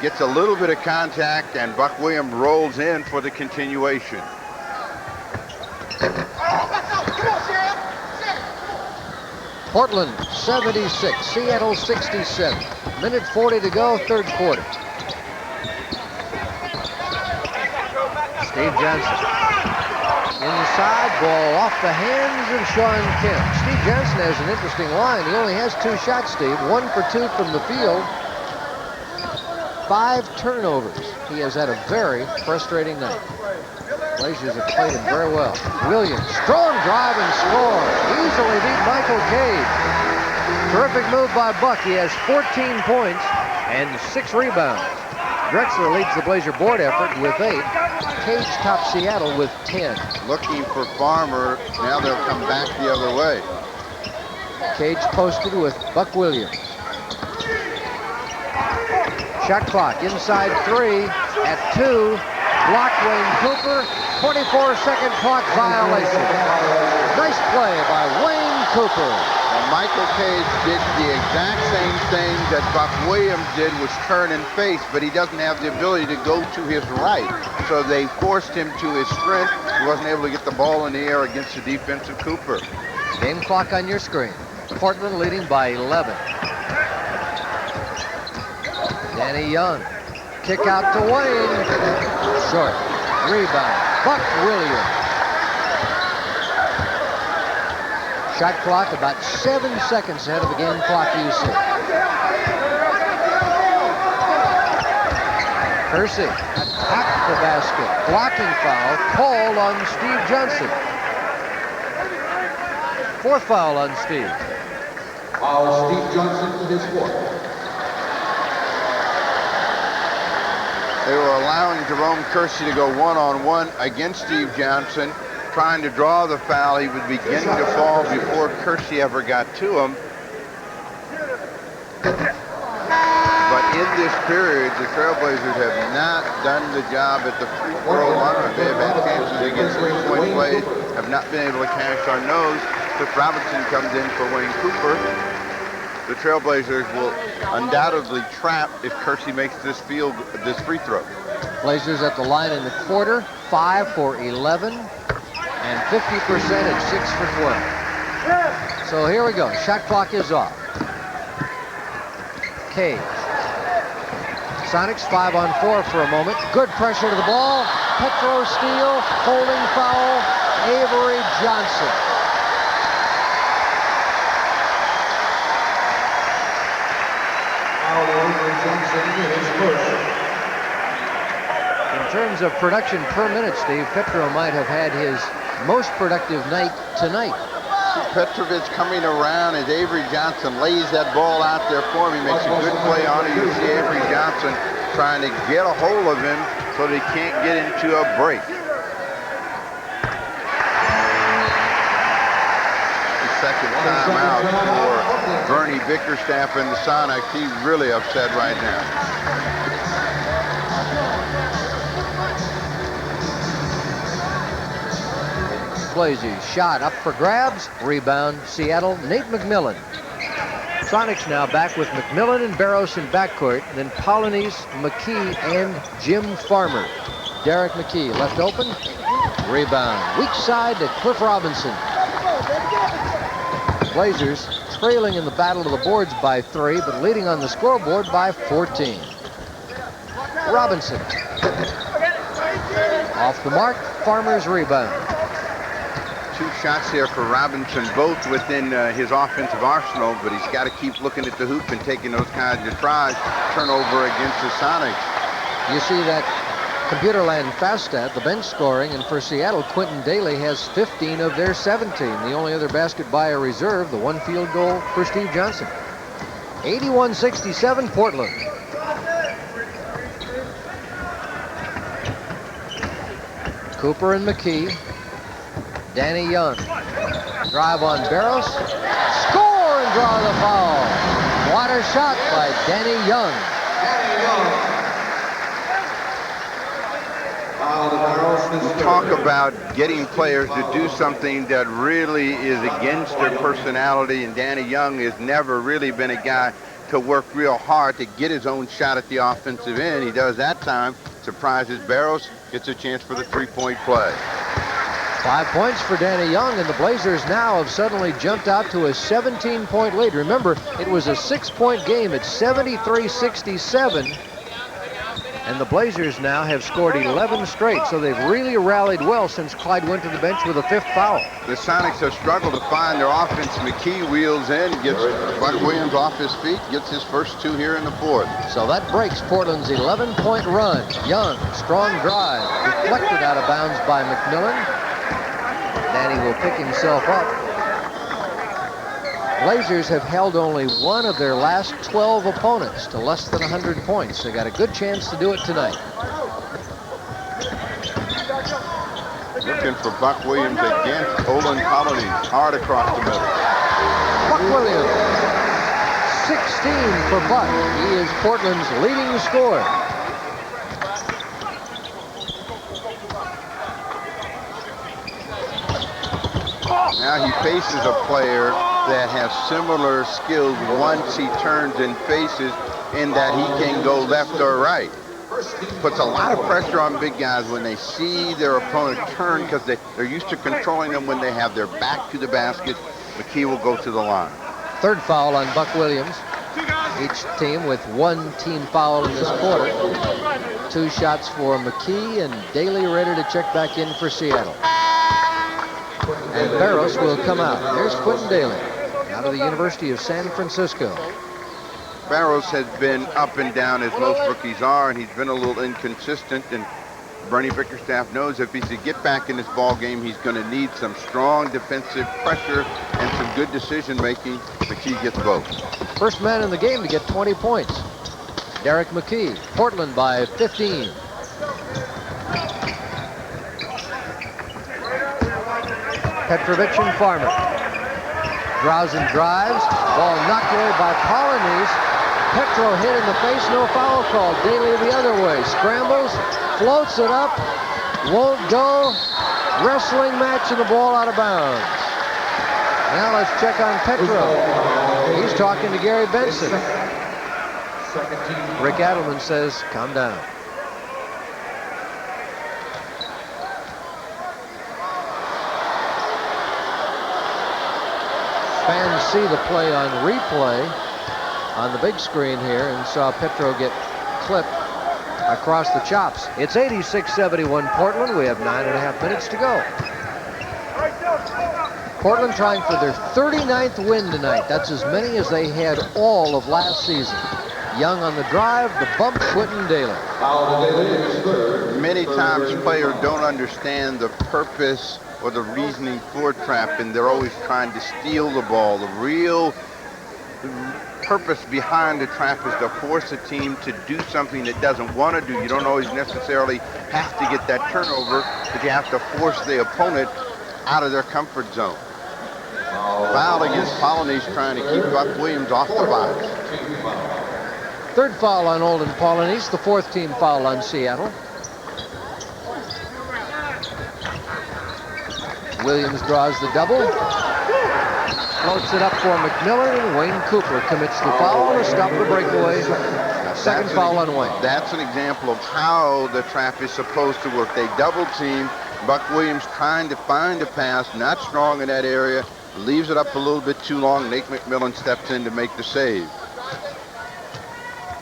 gets a little bit of contact, and Buck Williams rolls in for the continuation. Portland 76, Seattle 67. Minute 40 to go, third quarter. Steve Johnson. Inside, ball off the hands of Sean Kemp. Steve Johnson has an interesting line. He only has 2 shots, Steve. 1 for 2 from the field. 5 turnovers. He has had a very frustrating night. Blazers have played him very well. Williams, strong drive and score. Easily beat Michael Cage. Terrific move by Buck. He has 14 points and 6 rebounds. Drexler leads the Blazer board effort with 8. Cage tops Seattle with 10. Looking for Farmer. Now they'll come back the other way. Cage posted with Buck Williams. Shot clock inside 3 at 2. Block Wayne Cooper. 24-second clock violation. Nice play by Wayne Cooper. Well, Michael Cage did the exact same thing that Buck Williams did, was turn and face, but he doesn't have the ability to go to his right. So they forced him to his sprint. He wasn't able to get the ball in the air against the defensive Cooper. Game clock on your screen. Portland leading by 11. Danny Young. Kick out to Wayne. Short. Rebound. Buck Williams. Shot clock about 7 seconds ahead of the game clock, you see. Kersey attacked the basket. Blocking foul called on Steve Johnson. 4th foul on Steve. Foul Steve Johnson for his 4th. They were allowing Jerome Kersey to go one-on-one against Steve Johnson, trying to draw the foul. He was beginning to fall before Kersey ever got to him. But in this period, the Trailblazers have not done the job at the free throw line. They have had chances against 3-point plays, have not been able to cash on those. Cliff Robinson comes in for Wayne Cooper. The Trailblazers will undoubtedly trap if Kersey makes this free throw. Blazers at the line in the quarter, 5 for 11, and 50% at 6 for 12. So here we go. Shot clock is off. Cage. Sonics 5 on 4 for a moment. Good pressure to the ball. Petro steal. Holding foul. Avery Johnson. In terms of production per minute, Steve, Petro might have had his most productive night tonight. Petrovic coming around as Avery Johnson lays that ball out there for him. He makes a good play on it. You see Avery Johnson trying to get a hold of him so that he can't get into a break. The second time out for Bernie Bickerstaff and the Sonics. He's really upset right now. Blazers shot up for grabs. Rebound, Seattle, Nate McMillan. Sonics now back with McMillan and Barros in backcourt. Then Polynice, McKee, and Jim Farmer. Derek McKee left open. Rebound. Weak side to Cliff Robinson. Blazers trailing in the battle of the boards by 3, but leading on the scoreboard by 14. Robinson. Off the mark. Farmer's rebound. 2 shots here for Robinson, both within his offensive arsenal, but he's got to keep looking at the hoop and taking those kinds of tries. Turnover against the Sonics. You see that Computerland fast stat, the bench scoring, and for Seattle, Quentin Daly has 15 of their 17. The only other basket by a reserve, the 1 field goal for Steve Johnson. 81-67 Portland. Cooper and McKee. Danny Young. Drive on Barros. Score and draw the foul. Water shot by Danny Young. Talk about getting players to do something that really is against their personality, and Danny Young has never really been a guy to work real hard to get his own shot at the offensive end. He does that time, surprises Barros, gets a chance for the 3-point play. 5 points for Danny Young, and the Blazers now have suddenly jumped out to a 17-point lead. Remember, it was a 6-point game at 73-67, and the Blazers now have scored 11 straight, so they've really rallied well since Clyde went to the bench with a 5th foul. The Sonics have struggled to find their offense. McKee wheels in, gets Buck Williams off his feet, gets his first 2 here in the 4th. So that breaks Portland's 11-point run. Young, strong drive, deflected out of bounds by McMillan. Danny will pick himself up. Blazers have held only one of their last 12 opponents to less than 100 points. They got a good chance to do it tonight. Looking for Buck Williams against Olin Polynice, hard across the middle. Buck Williams, 16 for Buck. He is Portland's leading scorer. Now he faces a player that has similar skills once he turns and faces, in that he can go left or right. Puts a lot of pressure on big guys when they see their opponent turn, because they're used to controlling them when they have their back to the basket. McKee will go to the line. Third foul on Buck Williams. Each team with one team foul in this quarter. 2 shots for McKee, and Daly ready to check back in for Seattle. And Barros will come out. There's Quentin Daly out of the University of San Francisco. Barros has been up and down as most rookies are, and he's been a little inconsistent. And Bernie Bickerstaff knows if he's to get back in this ball game, he's going to need some strong defensive pressure and some good decision making. McKee gets both. First man in the game to get 20 points. Derek McKee. Portland by 15. Petrovic and Farmer. Drausen drives. Ball knocked away by Polynice. Petro hit in the face, no foul call. Daly the other way. Scrambles, floats it up, won't go. Wrestling match and the ball out of bounds. Now let's check on Petro. He's talking to Gary Benson. Rick Adelman says, calm down. Fans see the play on replay on the big screen here and saw Petro get clipped across the chops. It's 86-71 Portland. We have 9.5 minutes to go. Portland trying for their 39th win tonight. That's as many as they had all of last season. Young on the drive, the bump, Quentin Daly. Many times players don't understand the purpose or the reasoning for trapping. They're always trying to steal the ball. The real purpose behind the trap is to force a team to do something it doesn't want to do. You don't always necessarily have to get that turnover, but you have to force the opponent out of their comfort zone. Foul against Polynice trying to keep Buck Williams off the box. Third foul on Olden Polynice, the 4th team foul on Seattle. Williams draws the double. Floats it up for McMillan, and Wayne Cooper commits the foul to stop the breakaway. Second foul on Wayne. That's an example of how the trap is supposed to work. They double team. Buck Williams trying to find a pass, not strong in that area, leaves it up a little bit too long. Nate McMillan steps in to make the save.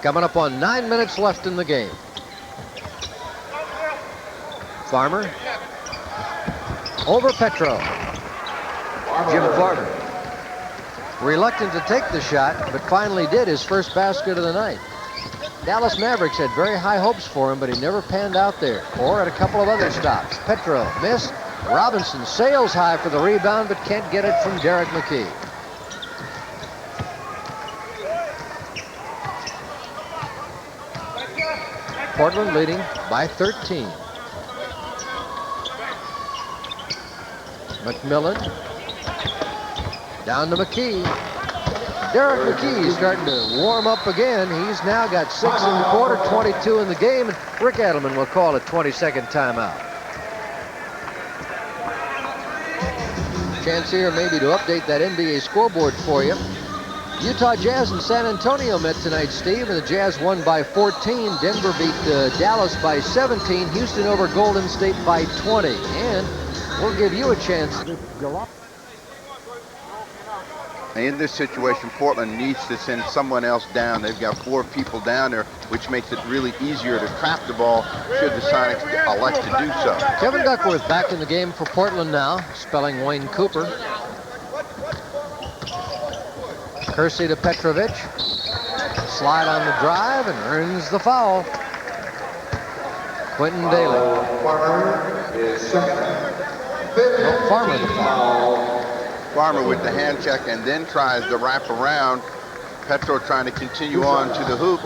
Coming up on 9 minutes left in the game. Farmer. Over Petro. Jim Farmer. Reluctant to take the shot, but finally did his first basket of the night. Dallas Mavericks had very high hopes for him, but he never panned out there, or at a couple of other stops. Petro missed. Robinson sails high for the rebound, but can't get it from Derek McKee. Portland leading by 13. McMillan down to McKee. Derek McKee is starting to warm up again. He's now got 6 in the quarter, 22 in the game, and Rick Adelman will call a 20-second timeout. Chance here maybe to update that NBA scoreboard for you. Utah Jazz and San Antonio met tonight, Steve, and the Jazz won by 14. Denver beat Dallas by 17. Houston over Golden State by 20. And we'll give you a chance to go up. In this situation, Portland needs to send someone else down. They've got 4 people down there, which makes it really easier to trap the ball should the Sonics elect to do so. Kevin Duckworth back in the game for Portland now, spelling Wayne Cooper. Kersey to Petrovic. Slide on the drive and earns the foul. Quentin Daly. Farmer is second. Farmer the foul. Farmer with the hand check and then tries to wrap around. Petro trying to continue on to the hoop.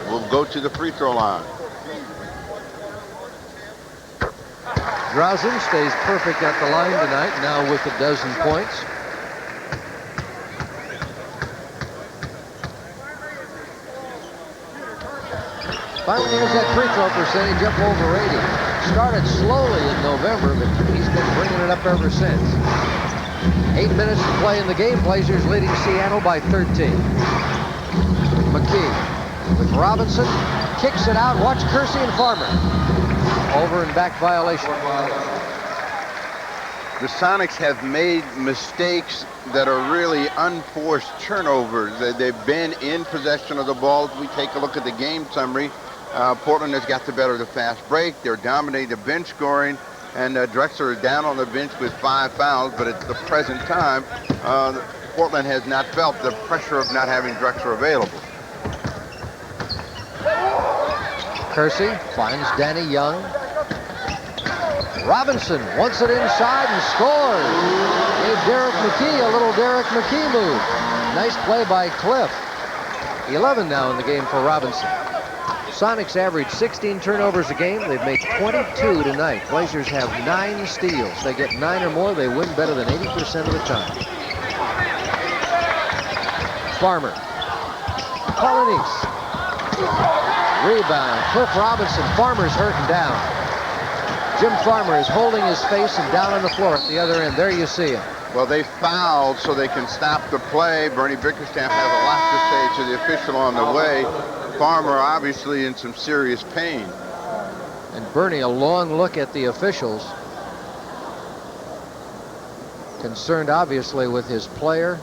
Will go to the free throw line. Drausen stays perfect at the line tonight, now with a dozen points. Finally has that free throw percentage up over 80. Started slowly in November, but he's been bringing it up ever since. 8 minutes to play in the game. Blazers leading Seattle by 13. McKee with Robinson. Kicks it out. Watch Kersey and Farmer. Over and back violation. The Sonics have made mistakes that are really unforced turnovers. They've been in possession of the ball. If we take a look at the game summary, Portland has got the better of the fast break. They're dominating the bench scoring, and Drexler is down on the bench with 5 fouls, but at the present time, Portland has not felt the pressure of not having Drexler available. Kersey finds Danny Young. Robinson wants it inside and scores. Gave Derek McKee a little Derek McKee move. Nice play by Cliff. 11 now in the game for Robinson. Sonics average 16 turnovers a game. They've made 22 tonight. Blazers have 9 steals. They get 9 or more, they win better than 80% of the time. Farmer. Polynice. Rebound. Cliff Robinson. Farmer's hurting down. Jim Farmer is holding his face and down on the floor at the other end. There you see him. Well, they fouled so they can stop the play. Bernie Bickerstaff has a lot to say to the official on the way. Farmer obviously in some serious pain. And Bernie, a long look at the officials. Concerned obviously with his player.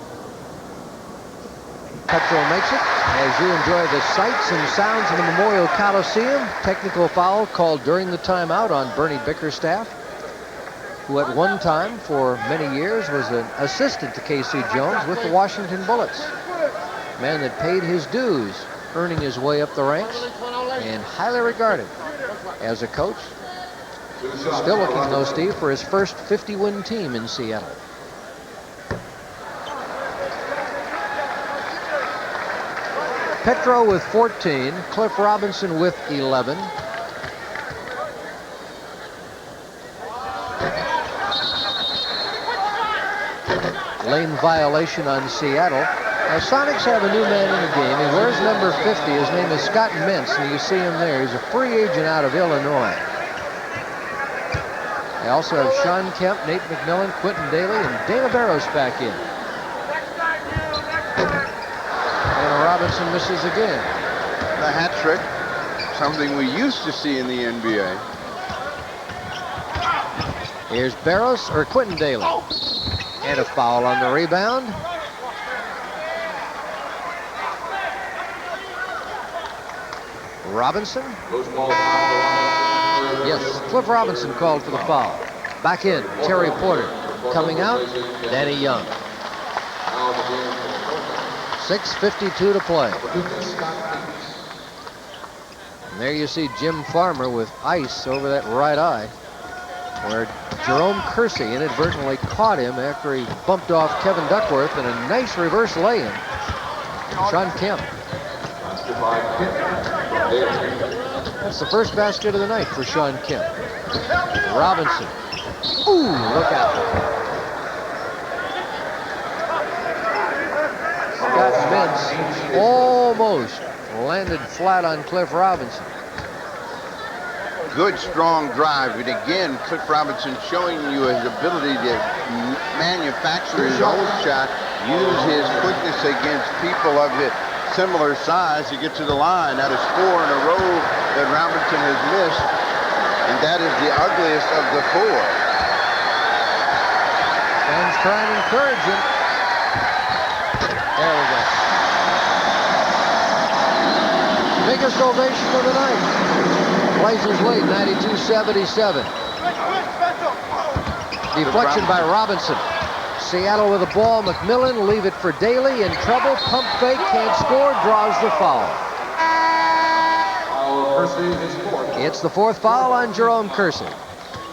Petro makes it. As you enjoy the sights and sounds of the Memorial Coliseum, technical foul called during the timeout on Bernie Bickerstaff, who at one time for many years was an assistant to K.C. Jones with the Washington Bullets. Man that paid his dues, earning his way up the ranks, and highly regarded as a coach. Still looking, though, Steve, for his first 50-win team in Seattle. Petro with 14, Cliff Robinson with 11. Lane violation on Seattle. Now, Sonics have a new man in the game. He wears number 50. His name is Scott Mintz, and you see him there. He's a free agent out of Illinois. They also have Sean Kemp, Nate McMillan, Quentin Daly, and Dana Barros back in. Robinson misses again. The hat trick, something we used to see in the NBA. Here's Barros or Quentin Daly. And a foul on the rebound. Robinson? Yes, Cliff Robinson called for the foul. Back in, Terry Porter. Coming out, Danny Young. 6:52 to play. And there you see Jim Farmer with ice over that right eye, where Jerome Kersey inadvertently caught him after he bumped off Kevin Duckworth in a nice reverse lay-in. Sean Kemp. That's the first basket of the night for Sean Kemp. Robinson. Ooh, look out. Scott Mintz almost landed flat on Cliff Robinson. Good, strong drive. And again, Cliff Robinson showing you his ability to manufacture his own shot, use his quickness against people of his similar size to get to the line. That is 4 in a row that Robinson has missed, and that is the ugliest of the 4. Fans try and encourage him. There we go. Biggest ovation of the night. Blazers lead 92-77. Deflection by Robinson. Seattle with the ball. McMillan leave it for Daly. In trouble. Pump fake. Can't score. Draws the foul. It's the 4th foul on Jerome Kersey.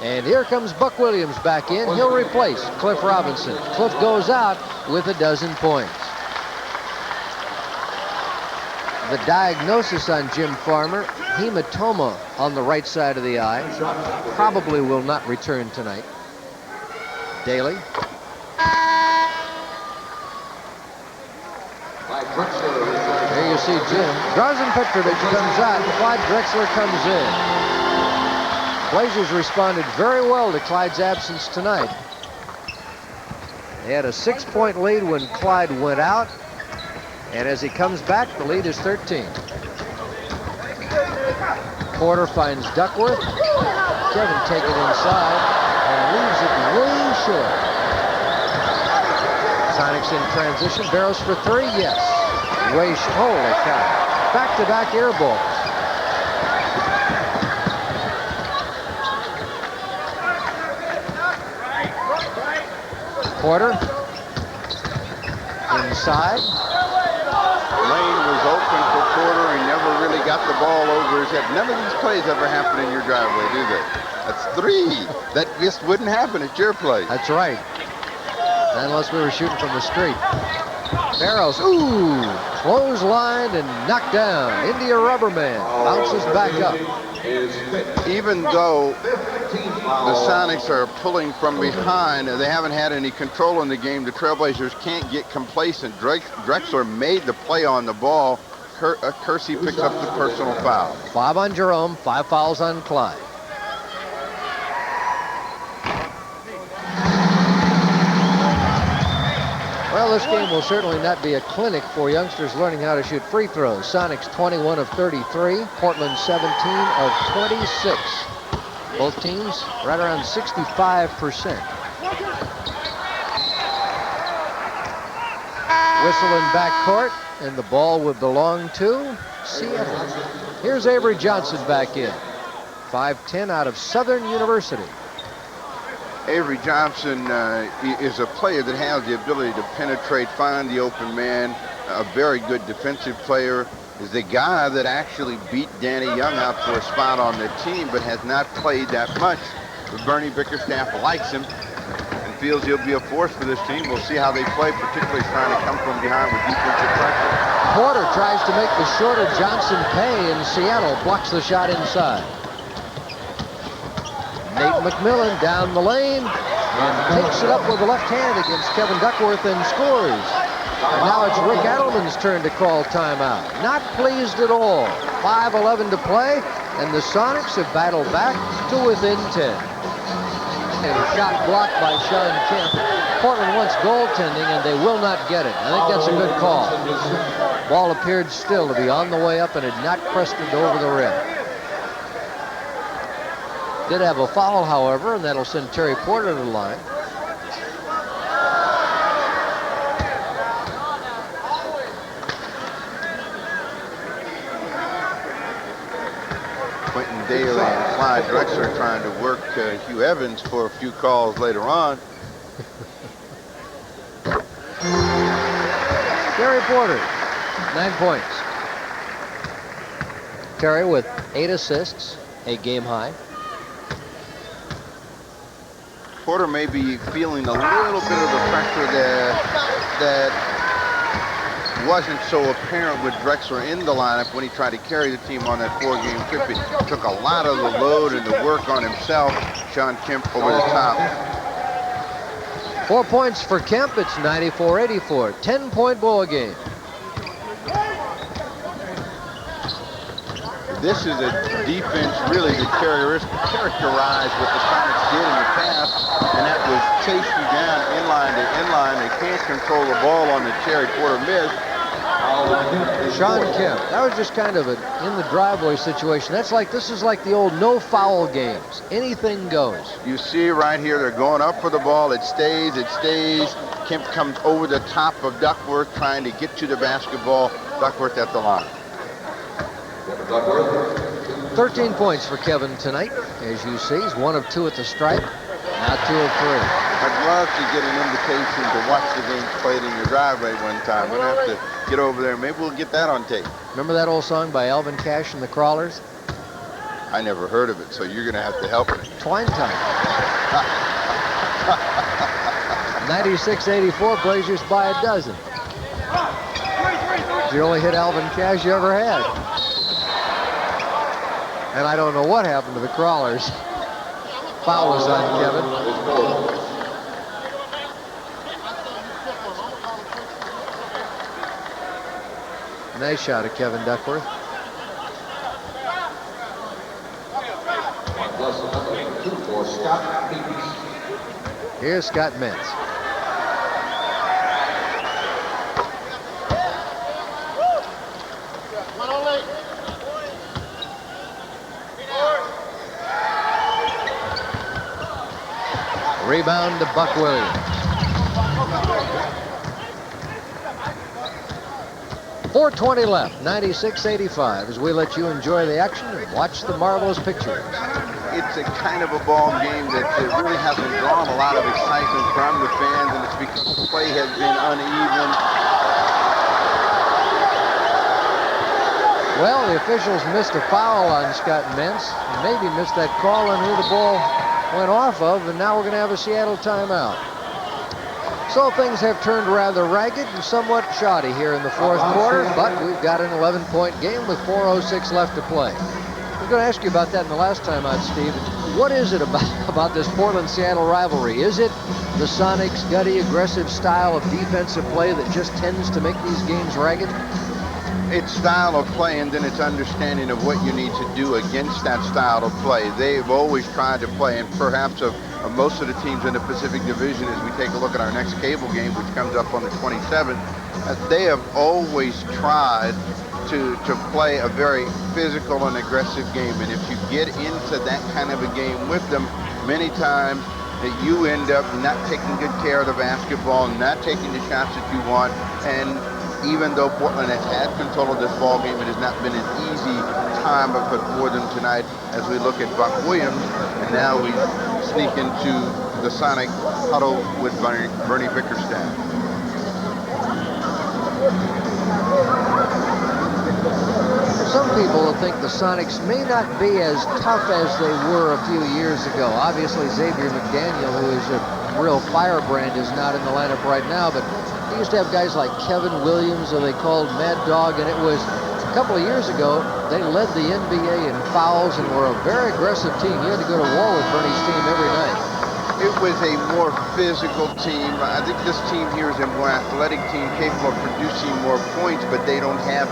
And here comes Buck Williams back in. He'll replace Cliff Robinson. Cliff goes out with a dozen points. The diagnosis on Jim Farmer, hematoma on the right side of the eye. Probably will not return tonight. Daly. There you see Jim. Drazen Petrovic comes out. Clyde Drexler comes in. Blazers responded very well to Clyde's absence tonight. They had a 6-point lead when Clyde went out. And as he comes back, the lead is 13. Porter finds Duckworth. Kevin taken inside and leaves it way short. Sonics in transition. Barrows for three, yes. Way, holy cow. Back-to-back air balls. Porter. Inside. Lane was open for Porter and never really got the ball over his head. None of these plays ever happen in your driveway, do they? That's three. That just wouldn't happen at your place. That's right. Unless we were shooting from the street. Barrows, ooh, clotheslined and knocked down. India Rubberman bounces back up. Even though the Sonics are pulling from behind, they haven't had any control in the game. The Trailblazers can't get complacent. Drexler made the play on the ball. Kersey picks up the personal foul. 5 on Jerome, 5 fouls on Clyde. Well, this game will certainly not be a clinic for youngsters learning how to shoot free throws. Sonics 21 of 33, Portland 17 of 26. Both teams right around 65%. Whistle in backcourt, and the ball would belong to Seattle. Here's Avery Johnson back in. 5'10" out of Southern University. Avery Johnson is a player that has the ability to penetrate, find the open man, a very good defensive player. Is the guy that actually beat Danny Young out for a spot on the team, but has not played that much. But Bernie Bickerstaff likes him and feels he'll be a force for this team. We'll see how they play, particularly trying to come from behind with defensive pressure. Porter tries to make the shorter Johnson pay, and Seattle blocks the shot inside. Nate McMillan down the lane and takes it up with the left hand against Kevin Duckworth and scores. And now it's Rick Adelman's turn to call timeout. Not pleased at all. 5:11 to play, and the Sonics have battled back to within 10. And a shot blocked by Sean Kemp. Portland wants goaltending, and they will not get it. I think that's a good call. Ball appeared still to be on the way up and had not crested over the rim. Did have a foul, however, and that'll send Terry Porter to the line. Quentin Daly and Clyde Drexler trying to work Hugh Evans for a few calls later on. Terry Porter, 9 points. Terry with 8 assists, a game high. Porter may be feeling a little bit of the pressure that wasn't so apparent with Drexler in the lineup when he tried to carry the team on that 4-game trip. It took a lot of the load and the work on himself. Sean Kemp over the top. 4 points for Kemp. It's 94-84. 10-point ball game. This is a defense really that characterized what the Sonics did in the past, and that was chase you down inline to inline. They can't control the ball on the Terry Porter miss. Sean Kemp, that was just kind of an in the driveway situation. This is like the old no foul games. Anything goes. You see right here, they're going up for the ball. It stays. Kemp comes over the top of Duckworth trying to get to the basketball. Duckworth at the line. 13 points for Kevin tonight. As you see, he's 1 of 2 at the stripe, not 2 of 3. I'd love to get an invitation to watch the games played in your driveway one time. We'll have to get over there. Maybe we'll get that on tape. Remember that old song by Alvin Cash and the Crawlers? I never heard of it, so you're going to have to help me. Twine Time. 96-84, Blazers by a dozen. It's the only hit Alvin Cash you ever had. And I don't know what happened to the Crawlers. Foul was on Kevin. Nice shot of Kevin Duckworth. Here's Scott Metz. Rebound to Buck Williams. 4:20 left, 96-85, as we let you enjoy the action and watch the marvelous pictures. It's a kind of a ball game that really hasn't drawn a lot of excitement from the fans, and it's because the play has been uneven. Well, the officials missed a foul on Scott Mintz, and maybe missed that call on who the ball went off of, and now we're going to have a Seattle timeout. So things have turned rather ragged and somewhat shoddy here in the fourth quarter, but we've got an 11-point game with 4:06 left to play. I was going to ask you about that in the last time out, Steve. What is it about this Portland-Seattle rivalry? Is it the Sonics' gutty, aggressive style of defensive play that just tends to make these games ragged? It's style of play, and then it's understanding of what you need to do against that style of play. They've always tried to play, and perhaps of most of the teams in the Pacific Division, as we take a look at our next cable game, which comes up on the 27th, they have always tried to play a very physical and aggressive game. And if you get into that kind of a game with them, many times that you end up not taking good care of the basketball, not taking the shots that you want, and even though Portland has had control of this ball game, it has not been an easy time for them tonight as we look at Buck Williams. And now we sneak into the Sonic huddle with Bernie Bickerstaff. Some people think the Sonics may not be as tough as they were a few years ago. Obviously, Xavier McDaniel, who is a real firebrand, is not in the lineup right now, but they used to have guys like Kevin Williams, who they called Mad Dog, and it was a couple of years ago, they led the NBA in fouls and were a very aggressive team. You had to go to war with Bernie's team every night. It was a more physical team. I think this team here is a more athletic team, capable of producing more points, but they don't have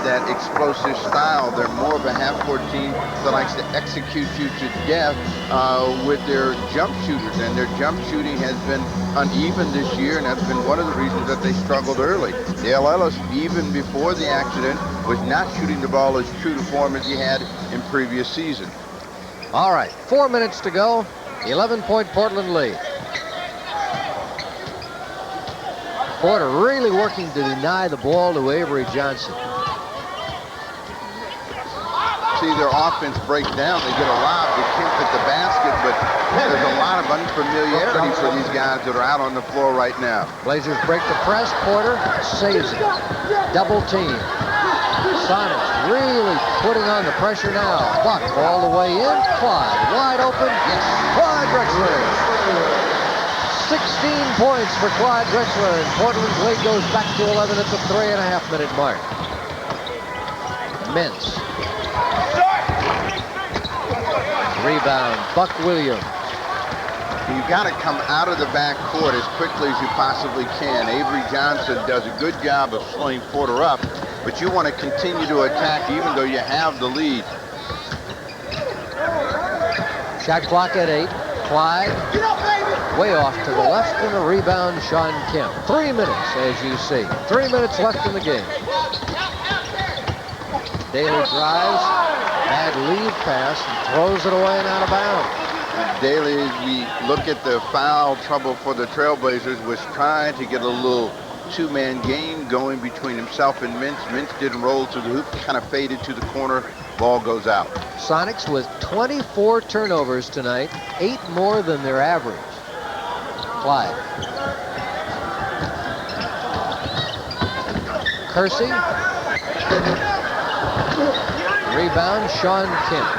that explosive style. They're more of a half-court team that likes to execute you to death with their jump shooters, and their jump shooting has been uneven this year, and that's been one of the reasons that they struggled early. Dale Ellis, even before the accident, was not shooting the ball as true to form as he had in previous seasons. All right, 4 minutes to go. 11-point Portland lead. Porter really working to deny the ball to Avery Johnson. See their offense break down. They get a lob. They can't hit the basket, but there's a lot of unfamiliarity for these guys that are out on the floor right now. Blazers break the press. Porter saves it. Double team. Sonics really putting on the pressure now. Buck all the way in. Clyde wide open. Yes. Clyde Drexler. 16 points for Clyde Drexler, and Portland's lead goes back to 11 at the 3.5-minute mark. Mintz. Rebound, Buck Williams. You've got to come out of the backcourt as quickly as you possibly can. Avery Johnson does a good job of slowing Porter up, but you want to continue to attack even though you have the lead. Shot clock at 8. Clyde way off to the left, and a rebound, Sean Kemp. 3 minutes, as you see. 3 minutes left in the game. Daly drives, bad lead pass, and throws it away and out of bounds. Daly, as we look at the foul trouble for the Trailblazers, was trying to get a little two-man game going between himself and Mintz. Mintz didn't roll to the hoop, kind of faded to the corner. Ball goes out. Sonics with 24 turnovers tonight, 8 more than their average. Clyde. Kersey. Rebound, Sean Kemp.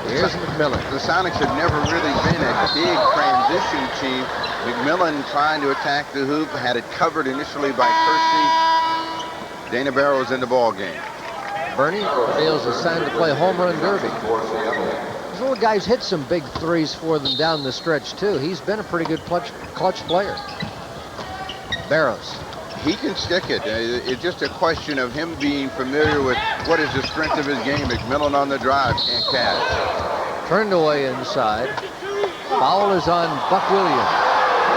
Here's McMillan. The Sonics have never really been a big transition team. McMillan trying to attack the hoop, had it covered initially by Kersey. Dana Barrows in the ball game. Bernie feels it's time to play home run derby. These little guys hit some big threes for them down the stretch, too. He's been a pretty good clutch player. Barrows. He can stick it. It's just a question of him being familiar with what is the strength of his game. McMillan on the drive, can't catch. Turned away inside. Foul is on Buck Williams.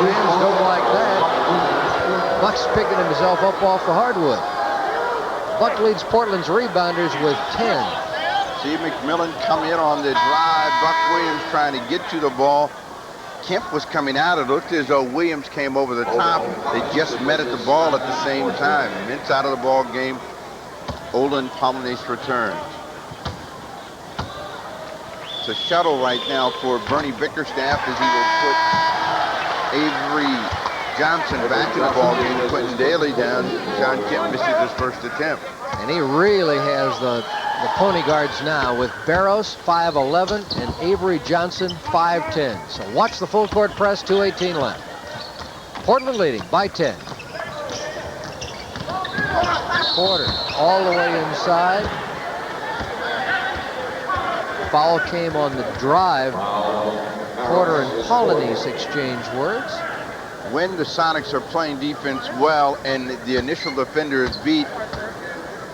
Williams don't like that. Buck's picking himself up off the hardwood. Buck leads Portland's rebounders with 10. See McMillan come in on the drive. Buck Williams trying to get to the ball. Kemp was coming out. It looked as though Williams came over the top. They just met at the ball at the same time. Mintz out of the ball game. Olin Polynice returns. It's a shuttle right now for Bernie Bickerstaff as he will put Avery Johnson back in the ball game, Quentin Daly down. Sean Kemp misses his first attempt. And he really has the pony guards now with Barros 5'11" and Avery Johnson 5'10". So watch the full court press, 2:18 left. Portland leading by 10. Porter all the way inside. Foul came on the drive. Porter and Polynice exchange words. When the Sonics are playing defense well and the initial defender is beat,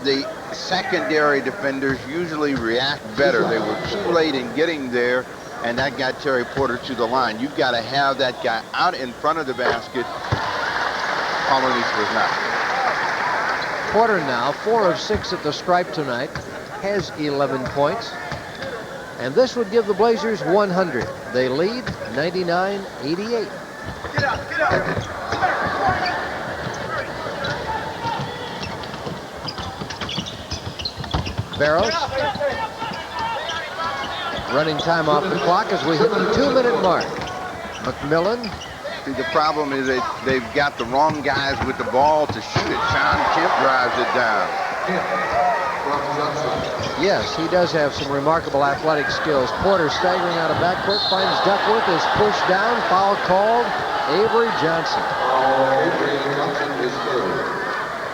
the secondary defenders usually react better. They were too late in getting there, and that got Terry Porter to the line. You've got to have that guy out in front of the basket. Polynice was not. Porter now 4 of 6 at the stripe tonight, has 11 points. And this would give the Blazers 100. They lead 99-88. Get out, get out. Barros. Running time off the clock as we hit the 2-minute mark. McMillan. See, the problem is they've got the wrong guys with the ball to shoot it. Sean Kemp drives it down. Yes, he does have some remarkable athletic skills. Porter staggering out of backcourt, finds Duckworth, is pushed down, foul called, Avery Johnson.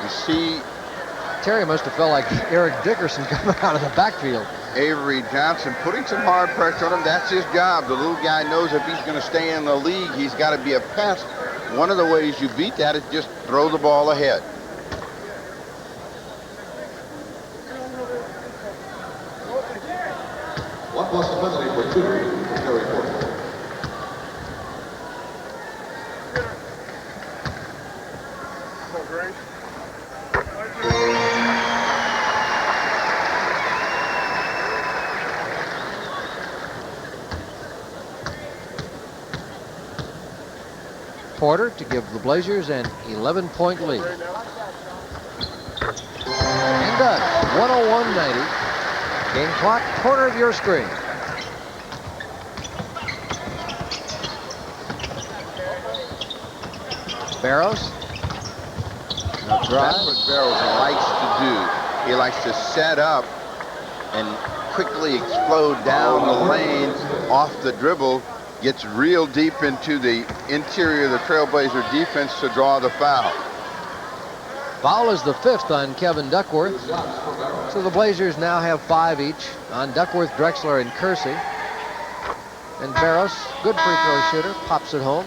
You see, Terry must have felt like Eric Dickerson coming out of the backfield. Avery Johnson putting some hard pressure on him. That's his job. The little guy knows if he's going to stay in the league, he's got to be a pest. One of the ways you beat that is just throw the ball ahead. What was the penalty for tutoring for Terry Porter? Porter to give the Blazers an 11-point lead. And does. 101-90. Game clock, corner of your screen. Barros. That's what Barros likes to do. He likes to set up and quickly explode down the lane off the dribble, gets real deep into the interior of the Trailblazer defense to draw the foul. Foul is the 5th on Kevin Duckworth. So the Blazers now have 5 each on Duckworth, Drexler, and Kersey. And Barros, good free throw shooter, pops it home.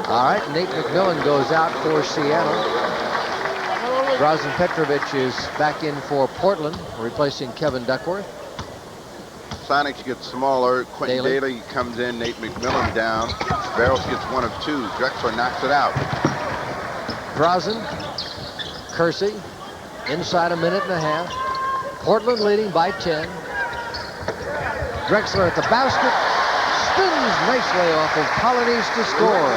All right, Nate McMillan goes out for Seattle. Drazen Petrovic is back in for Portland, replacing Kevin Duckworth. Sonics get smaller. Quentin Daly comes in. Nate McMillan down. Barros gets 1 of 2. Drexler knocks it out. Drazen, Kersey, inside a minute and a half. Portland leading by 10. Drexler at the basket. Spins nicely off of Polynice to score.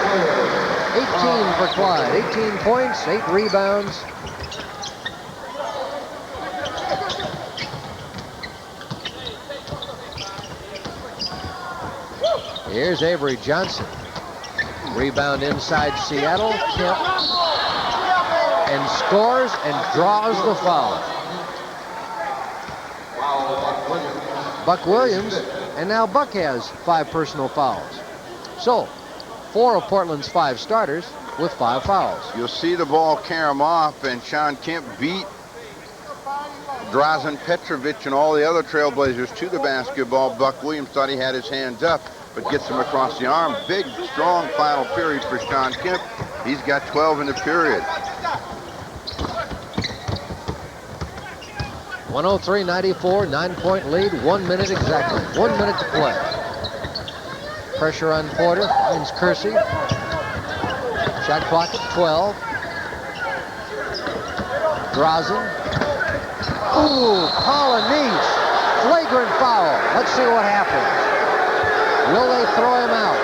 18 for Clyde. 18 points, 8 rebounds. Here's Avery Johnson. Rebound inside Seattle. Kemp. And scores and draws the foul. Buck Williams. And now Buck has 5 personal fouls. So, 4 of Portland's 5 starters with 5 fouls. You'll see the ball carry him off, and Sean Kemp beat Drazen Petrovic and all the other Trailblazers to the basketball. Buck Williams thought he had his hands up, but gets him across the arm. Big, strong final period for Sean Kemp. He's got 12 in the period. 103-94, 9-point lead, 1 minute exactly. 1 minute to play. Pressure on Porter, finds Kersey. Shot clock at 12. Drazen. Ooh, Polynice flagrant foul. Let's see what happens. Will they throw him out?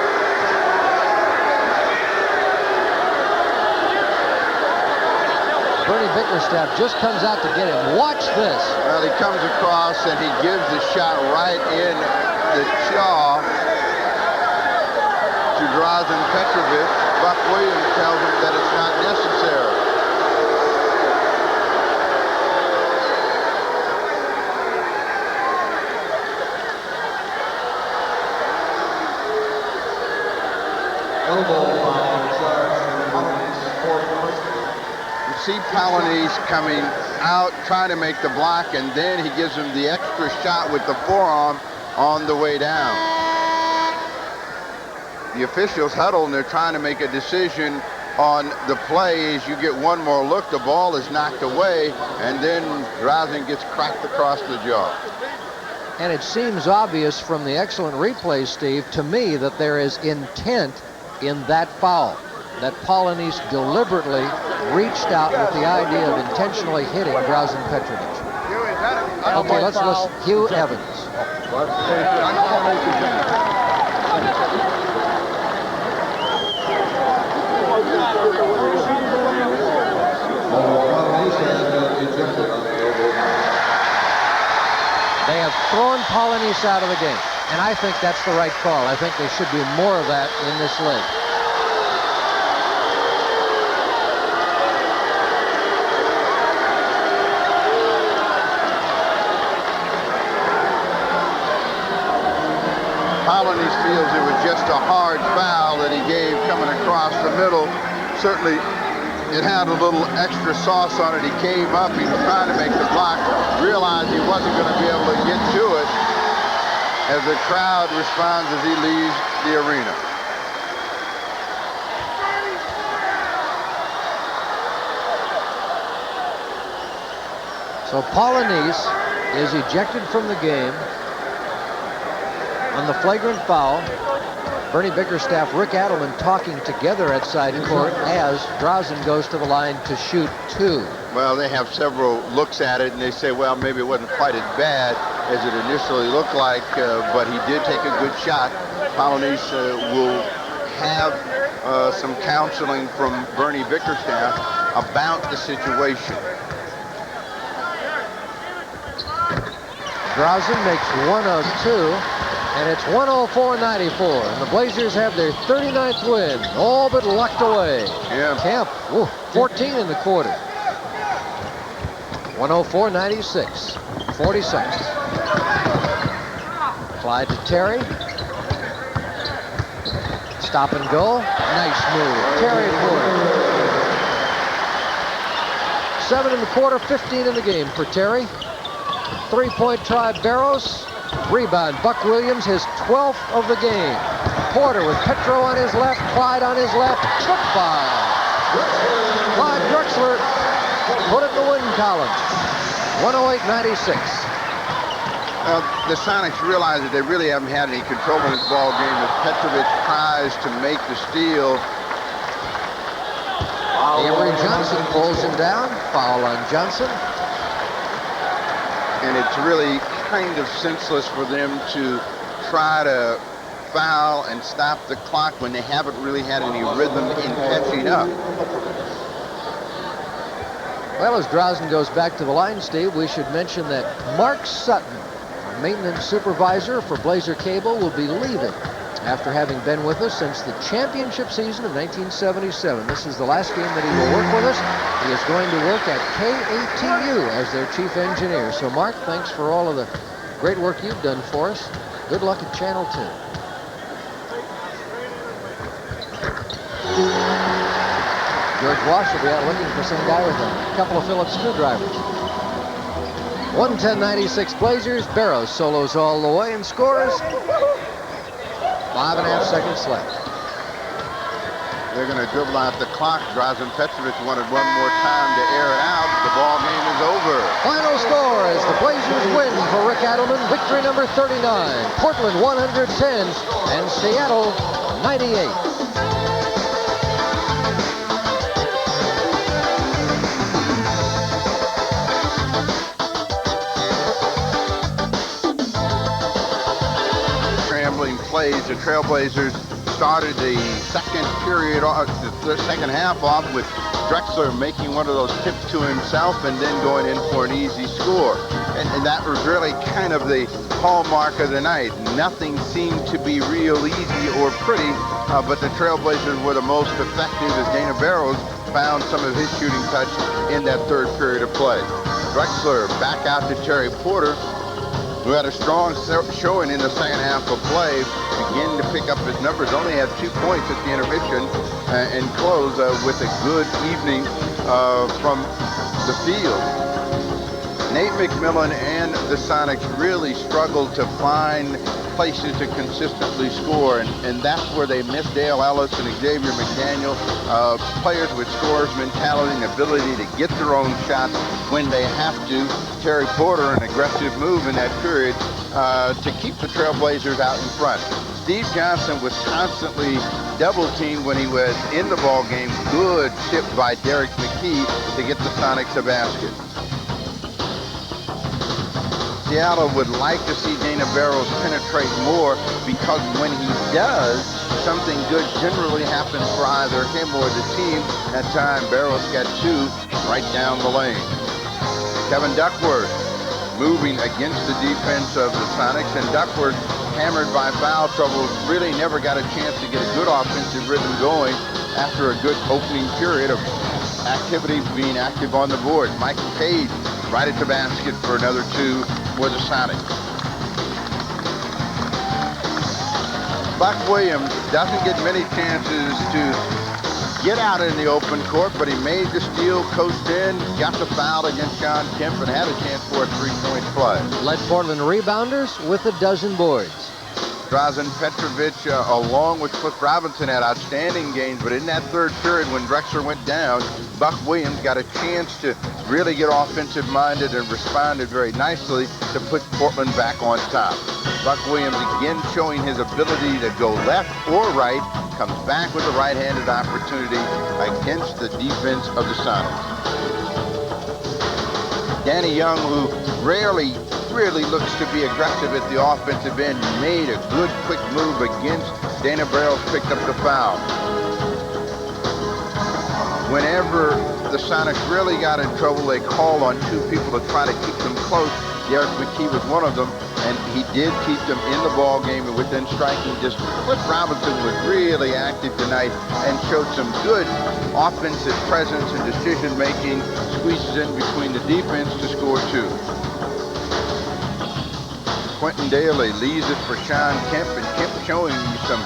Bernie Bickerstaff just comes out to get him. Watch this. Well, he comes across and he gives the shot right in the jaw to Drazen Petrovic. Buck Williams tells him that it's not necessary. Elbow foul charged Polonese, fourth person. You see Polonese coming out, trying to make the block, and then he gives him the extra shot with the forearm on the way down. The officials huddle and they're trying to make a decision on the play. As you get one more look, the ball is knocked away, and then Drazen gets cracked across the jaw. And it seems obvious from the excellent replay, Steve, to me that there is intent in that foul. That Polonese deliberately reached out with the idea of intentionally hitting Drazen Petrovic. Okay, let's listen. Hugh Evans. They have thrown Polonese out of the game, and I think that's the right call. I think there should be more of that in this league. Polonese feels it was just a hard foul that he gave coming across the middle. Certainly, it had a little extra sauce on it. He came up, he was trying to make the block, realized he wasn't going to be able to get to it as the crowd responds as he leaves the arena. So Polonese is ejected from the game on the flagrant foul. Bernie Bickerstaff, Rick Adelman talking together at side court as Drazen goes to the line to shoot two. Well, they have several looks at it, and they say, well, maybe it wasn't quite as bad as it initially looked like, but he did take a good shot. Polonese will have some counseling from Bernie Bickerstaff about the situation. Drazen makes one of two, and it's 104-94. And the Blazers have their 39th win, all but locked away. Yeah. Kemp, 14 in the quarter. 104-96, 40 seconds. Clyde to Terry. Stop and go. Nice move. Terry at quarter. 7 in the quarter, 15 in the game for Terry. Three-point try, Barros. Rebound, Buck Williams, his 12th of the game. Porter with Petro on his left, Clyde on his left. Took by Clyde Drexler. Put it in the win column. 108-96. The Sonics realize that they really haven't had any control in this ball game as Petrovic tries to make the steal. Avery Johnson pulls him down. Foul on Johnson. And it's really kind of senseless for them to try to foul and stop the clock when they haven't really had any rhythm in catching up. Well, as Drazen goes back to the line, Steve, we should mention that Mark Sutton, maintenance supervisor for Blazer Cable, will be leaving after having been with us since the championship season of 1977. This is the last game that he will work with us. He is going to work at KATU as their chief engineer. So, Mark, thanks for all of the great work you've done for us. Good luck at Channel 2. George Walsh will be out looking for some guy with a couple of Phillips screwdrivers. 110-96 Blazers. Barros solos all the way and scores. 5.5 seconds left. They're going to dribble out the clock. Drazen Petrovic wanted one more time to air it out. The ball game is over. Final score is the Blazers win for Rick Adelman. Victory number 39. Portland 110 and Seattle 98. plays. The Trailblazers started the second period, the second half off with Drexler making one of those tips to himself and then going in for an easy score. And that was really kind of the hallmark of the night. Nothing seemed to be real easy or pretty, but the Trailblazers were the most effective as Dana Barrows found some of his shooting touch in that third period of play. Drexler back out to Terry Porter, who had a strong showing in the second half of play, began to pick up his numbers, only had 2 points at the intermission, and close with a good evening from the field. Nate McMillan and the Sonics really struggled to find places to consistently score, and that's where they missed Dale Ellis and Xavier McDaniel, players with scorer's mentality and ability to get their own shots when they have to. Terry Porter, an aggressive move in that period to keep the Trailblazers out in front. Steve Johnson was constantly double teamed when he was in the ball game. Good tip by Derek McKee to get the Sonics a basket. Seattle would like to see Dana Barrows penetrate more, because when he does, something good generally happens for either him or the team. That time, Barrows got 2 right down the lane. Kevin Duckworth moving against the defense of the Sonics, and Duckworth, hammered by foul trouble, really never got a chance to get a good offensive rhythm going after a good opening period of activity, being active on the board. Michael Cade right at the basket for another 2 for the Sonics. Buck Williams doesn't get many chances to get out in the open court, but he made the steal, coasted in, got the foul against Sean Kemp, and had a chance for a 3-point play. Led Portland rebounders with a dozen boards. Drazen Petrovic, along with Cliff Robinson, had outstanding games, but in that third period when Drexler went down, Buck Williams got a chance to really get offensive-minded and responded very nicely to put Portland back on top. Buck Williams again showing his ability to go left or right, comes back with a right-handed opportunity against the defense of the Sonics. Danny Young, who rarely really looks to be aggressive at the offensive end, made a good quick move against Dana Barrows, picked up the foul. Whenever the Sonics really got in trouble, they called on 2 people to try to keep them close. Derek McKee was one of them, and he did keep them in the ball game and within striking distance. Cliff Robinson was really active tonight and showed some good offensive presence and decision making, squeezes in between the defense to score 2. Quentin Daly leads it for Sean Kemp, and Kemp showing you some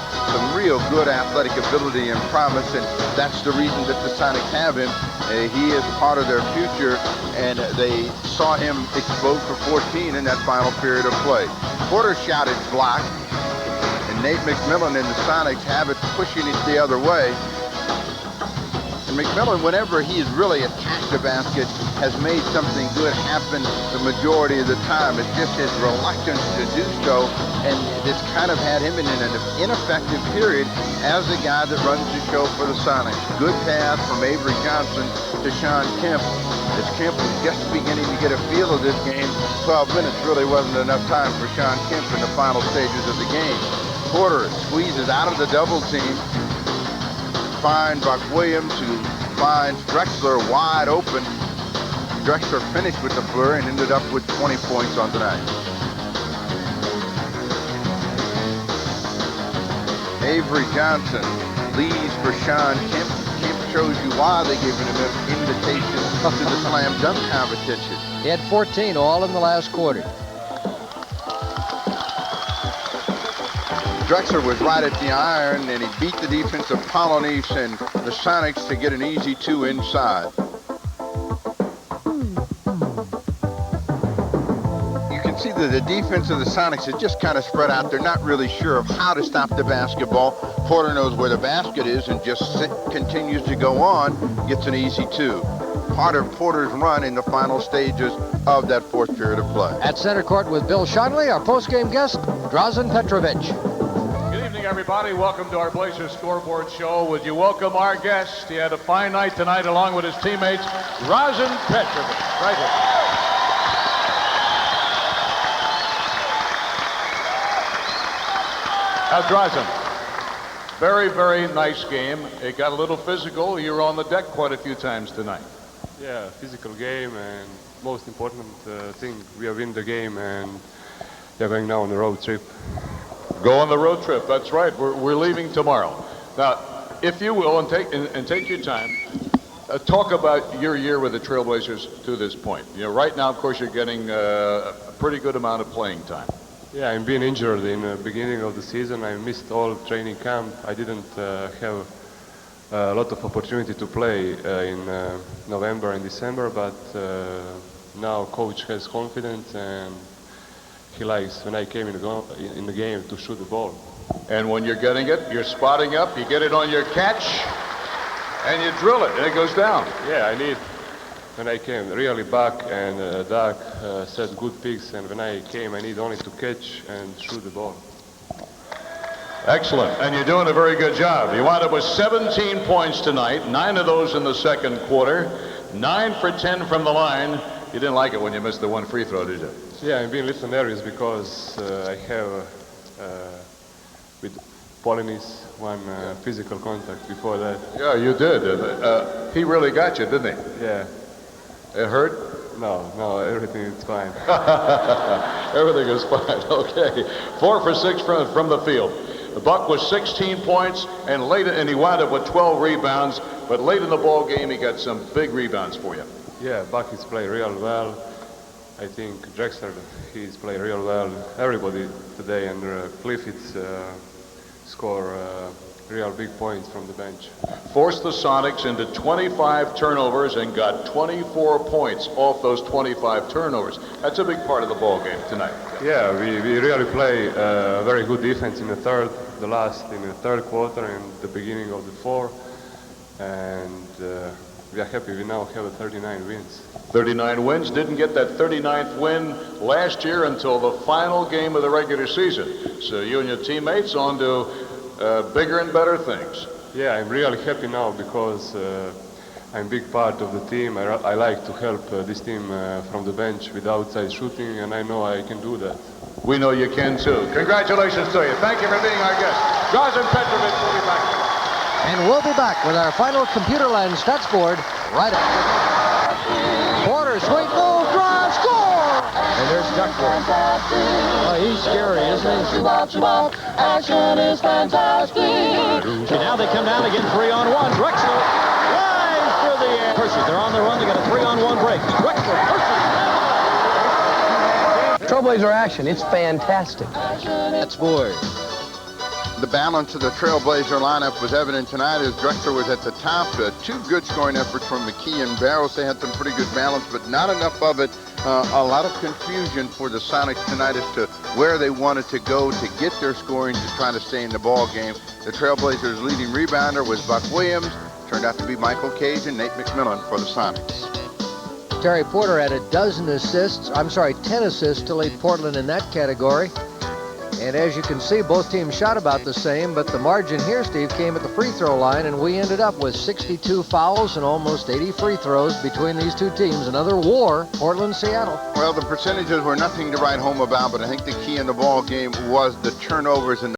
real good athletic ability and promise, and that's the reason that the Sonics have him. He is part of their future, and they saw him explode for 14 in that final period of play. Porter shot is blocked, and Nate McMillan and the Sonics have it, pushing it the other way. And McMillan, whenever he has really attacked the basket, has made something good happen the majority of the time. It's just his reluctance to do so, and it's kind of had him in an ineffective period as the guy that runs the show for the Sonics. Good pass from Avery Johnson to Sean Kemp. As Kemp was just beginning to get a feel of this game, 12 minutes really wasn't enough time for Sean Kemp in the final stages of the game. Porter squeezes out of the double team. Find Buck Williams, who finds Drexler wide open. Drexler finished with the flurry and ended up with 20 points on the night. Avery Johnson leads for Sean Kemp. Kemp shows you why they gave him an invitation to the slam dunk competition. He had 14 all in the last quarter. Drexler was right at the iron, and he beat the defense of Polonese and the Sonics to get an easy 2 inside. You can see that the defense of the Sonics is just kind of spread out. They're not really sure of how to stop the basketball. Porter knows where the basket is and just continues to go on, gets an easy 2. Part of Porter's run in the final stages of that fourth period of play. At center court with Bill Shonley, our post-game guest, Drazen Petrovic. Everybody, welcome to our Blazers Scoreboard Show. Would you welcome our guest? He had a fine night tonight along with his teammates, Drazen Petrovic. Right here. Now, Drazen, very, very nice game. It got a little physical. You were on the deck quite a few times tonight. Yeah, physical game, and most important thing, we have win the game, and we are going now on the road trip. Go on the road trip. That's right. We're leaving tomorrow. Now, if you will, and take your time, talk about your year with the Trailblazers to this point. You know, right now, of course, you're getting a pretty good amount of playing time. Yeah, I'm being injured in the beginning of the season. I missed all training camp. I didn't have a lot of opportunity to play in November and December, but now coach has confidence, and he likes when I came in the game to shoot the ball. And when you're getting it, you're spotting up, you get it on your catch, and you drill it, and it goes down. Yeah, I need, when I came, really Buck and Doug set good picks, and when I came, I need only to catch and shoot the ball. Excellent, and you're doing a very good job. You wound up with 17 points tonight, 9 of those in the second quarter, 9 for 10 from the line. You didn't like it when you missed the one free throw, did you? Yeah, I'm being a little nervous because I have with Polinis one physical contact before that. Yeah, you did. He really got you, didn't he? Yeah. It hurt? No, everything is fine. Everything is fine, okay. 4 for 6 from the field. The Buck was 16 points, and he wound up with 12 rebounds, but late in the ball game, he got some big rebounds for you. Yeah, Buck is playing real well. I think Drexler, he's playing real well. Everybody today, and Clifford's score real big points from the bench. Forced the Sonics into 25 turnovers and got 24 points off those 25 turnovers. That's a big part of the ball game tonight. Yeah, we really play very good defense in the third quarter and the beginning of the fourth, and we are happy we now have 39 wins. 39 wins, didn't get that 39th win last year until the final game of the regular season. So you and your teammates on to bigger and better things. Yeah, I'm really happy now because I'm a big part of the team. I like to help this team from the bench with outside shooting, and I know I can do that. We know you can too. Congratulations to you. Thank you for being our guest. Drazen Petrovic will be back. And we'll be back with our final computer line stats board right after. Porter, sweet move, drive, score! And there's Duckworth. Oh, he's scary, isn't he? Action is fantastic. And now they come down again, 3-on-1. Drexler flies through the air. Percy, they're on the run. They got a 3-on-1 break. Drexler, Percy. Trailblazer action, it's fantastic. That's board. The balance of the Trailblazer lineup was evident tonight as Drexler was at the top. 2 good scoring efforts from McKee and Barrows. They had some pretty good balance, but not enough of it. A lot of confusion for the Sonics tonight as to where they wanted to go to get their scoring to try to stay in the ball game. The Trailblazers' leading rebounder was Buck Williams. Turned out to be Michael Cage and Nate McMillan for the Sonics. Terry Porter had 10 assists to lead Portland in that category. And as you can see, both teams shot about the same, but the margin here, Steve, came at the free throw line, and we ended up with 62 fouls and almost 80 free throws between these two teams. Another war, Portland-Seattle. Well, the percentages were nothing to write home about, but I think the key in the ball game was the turnovers and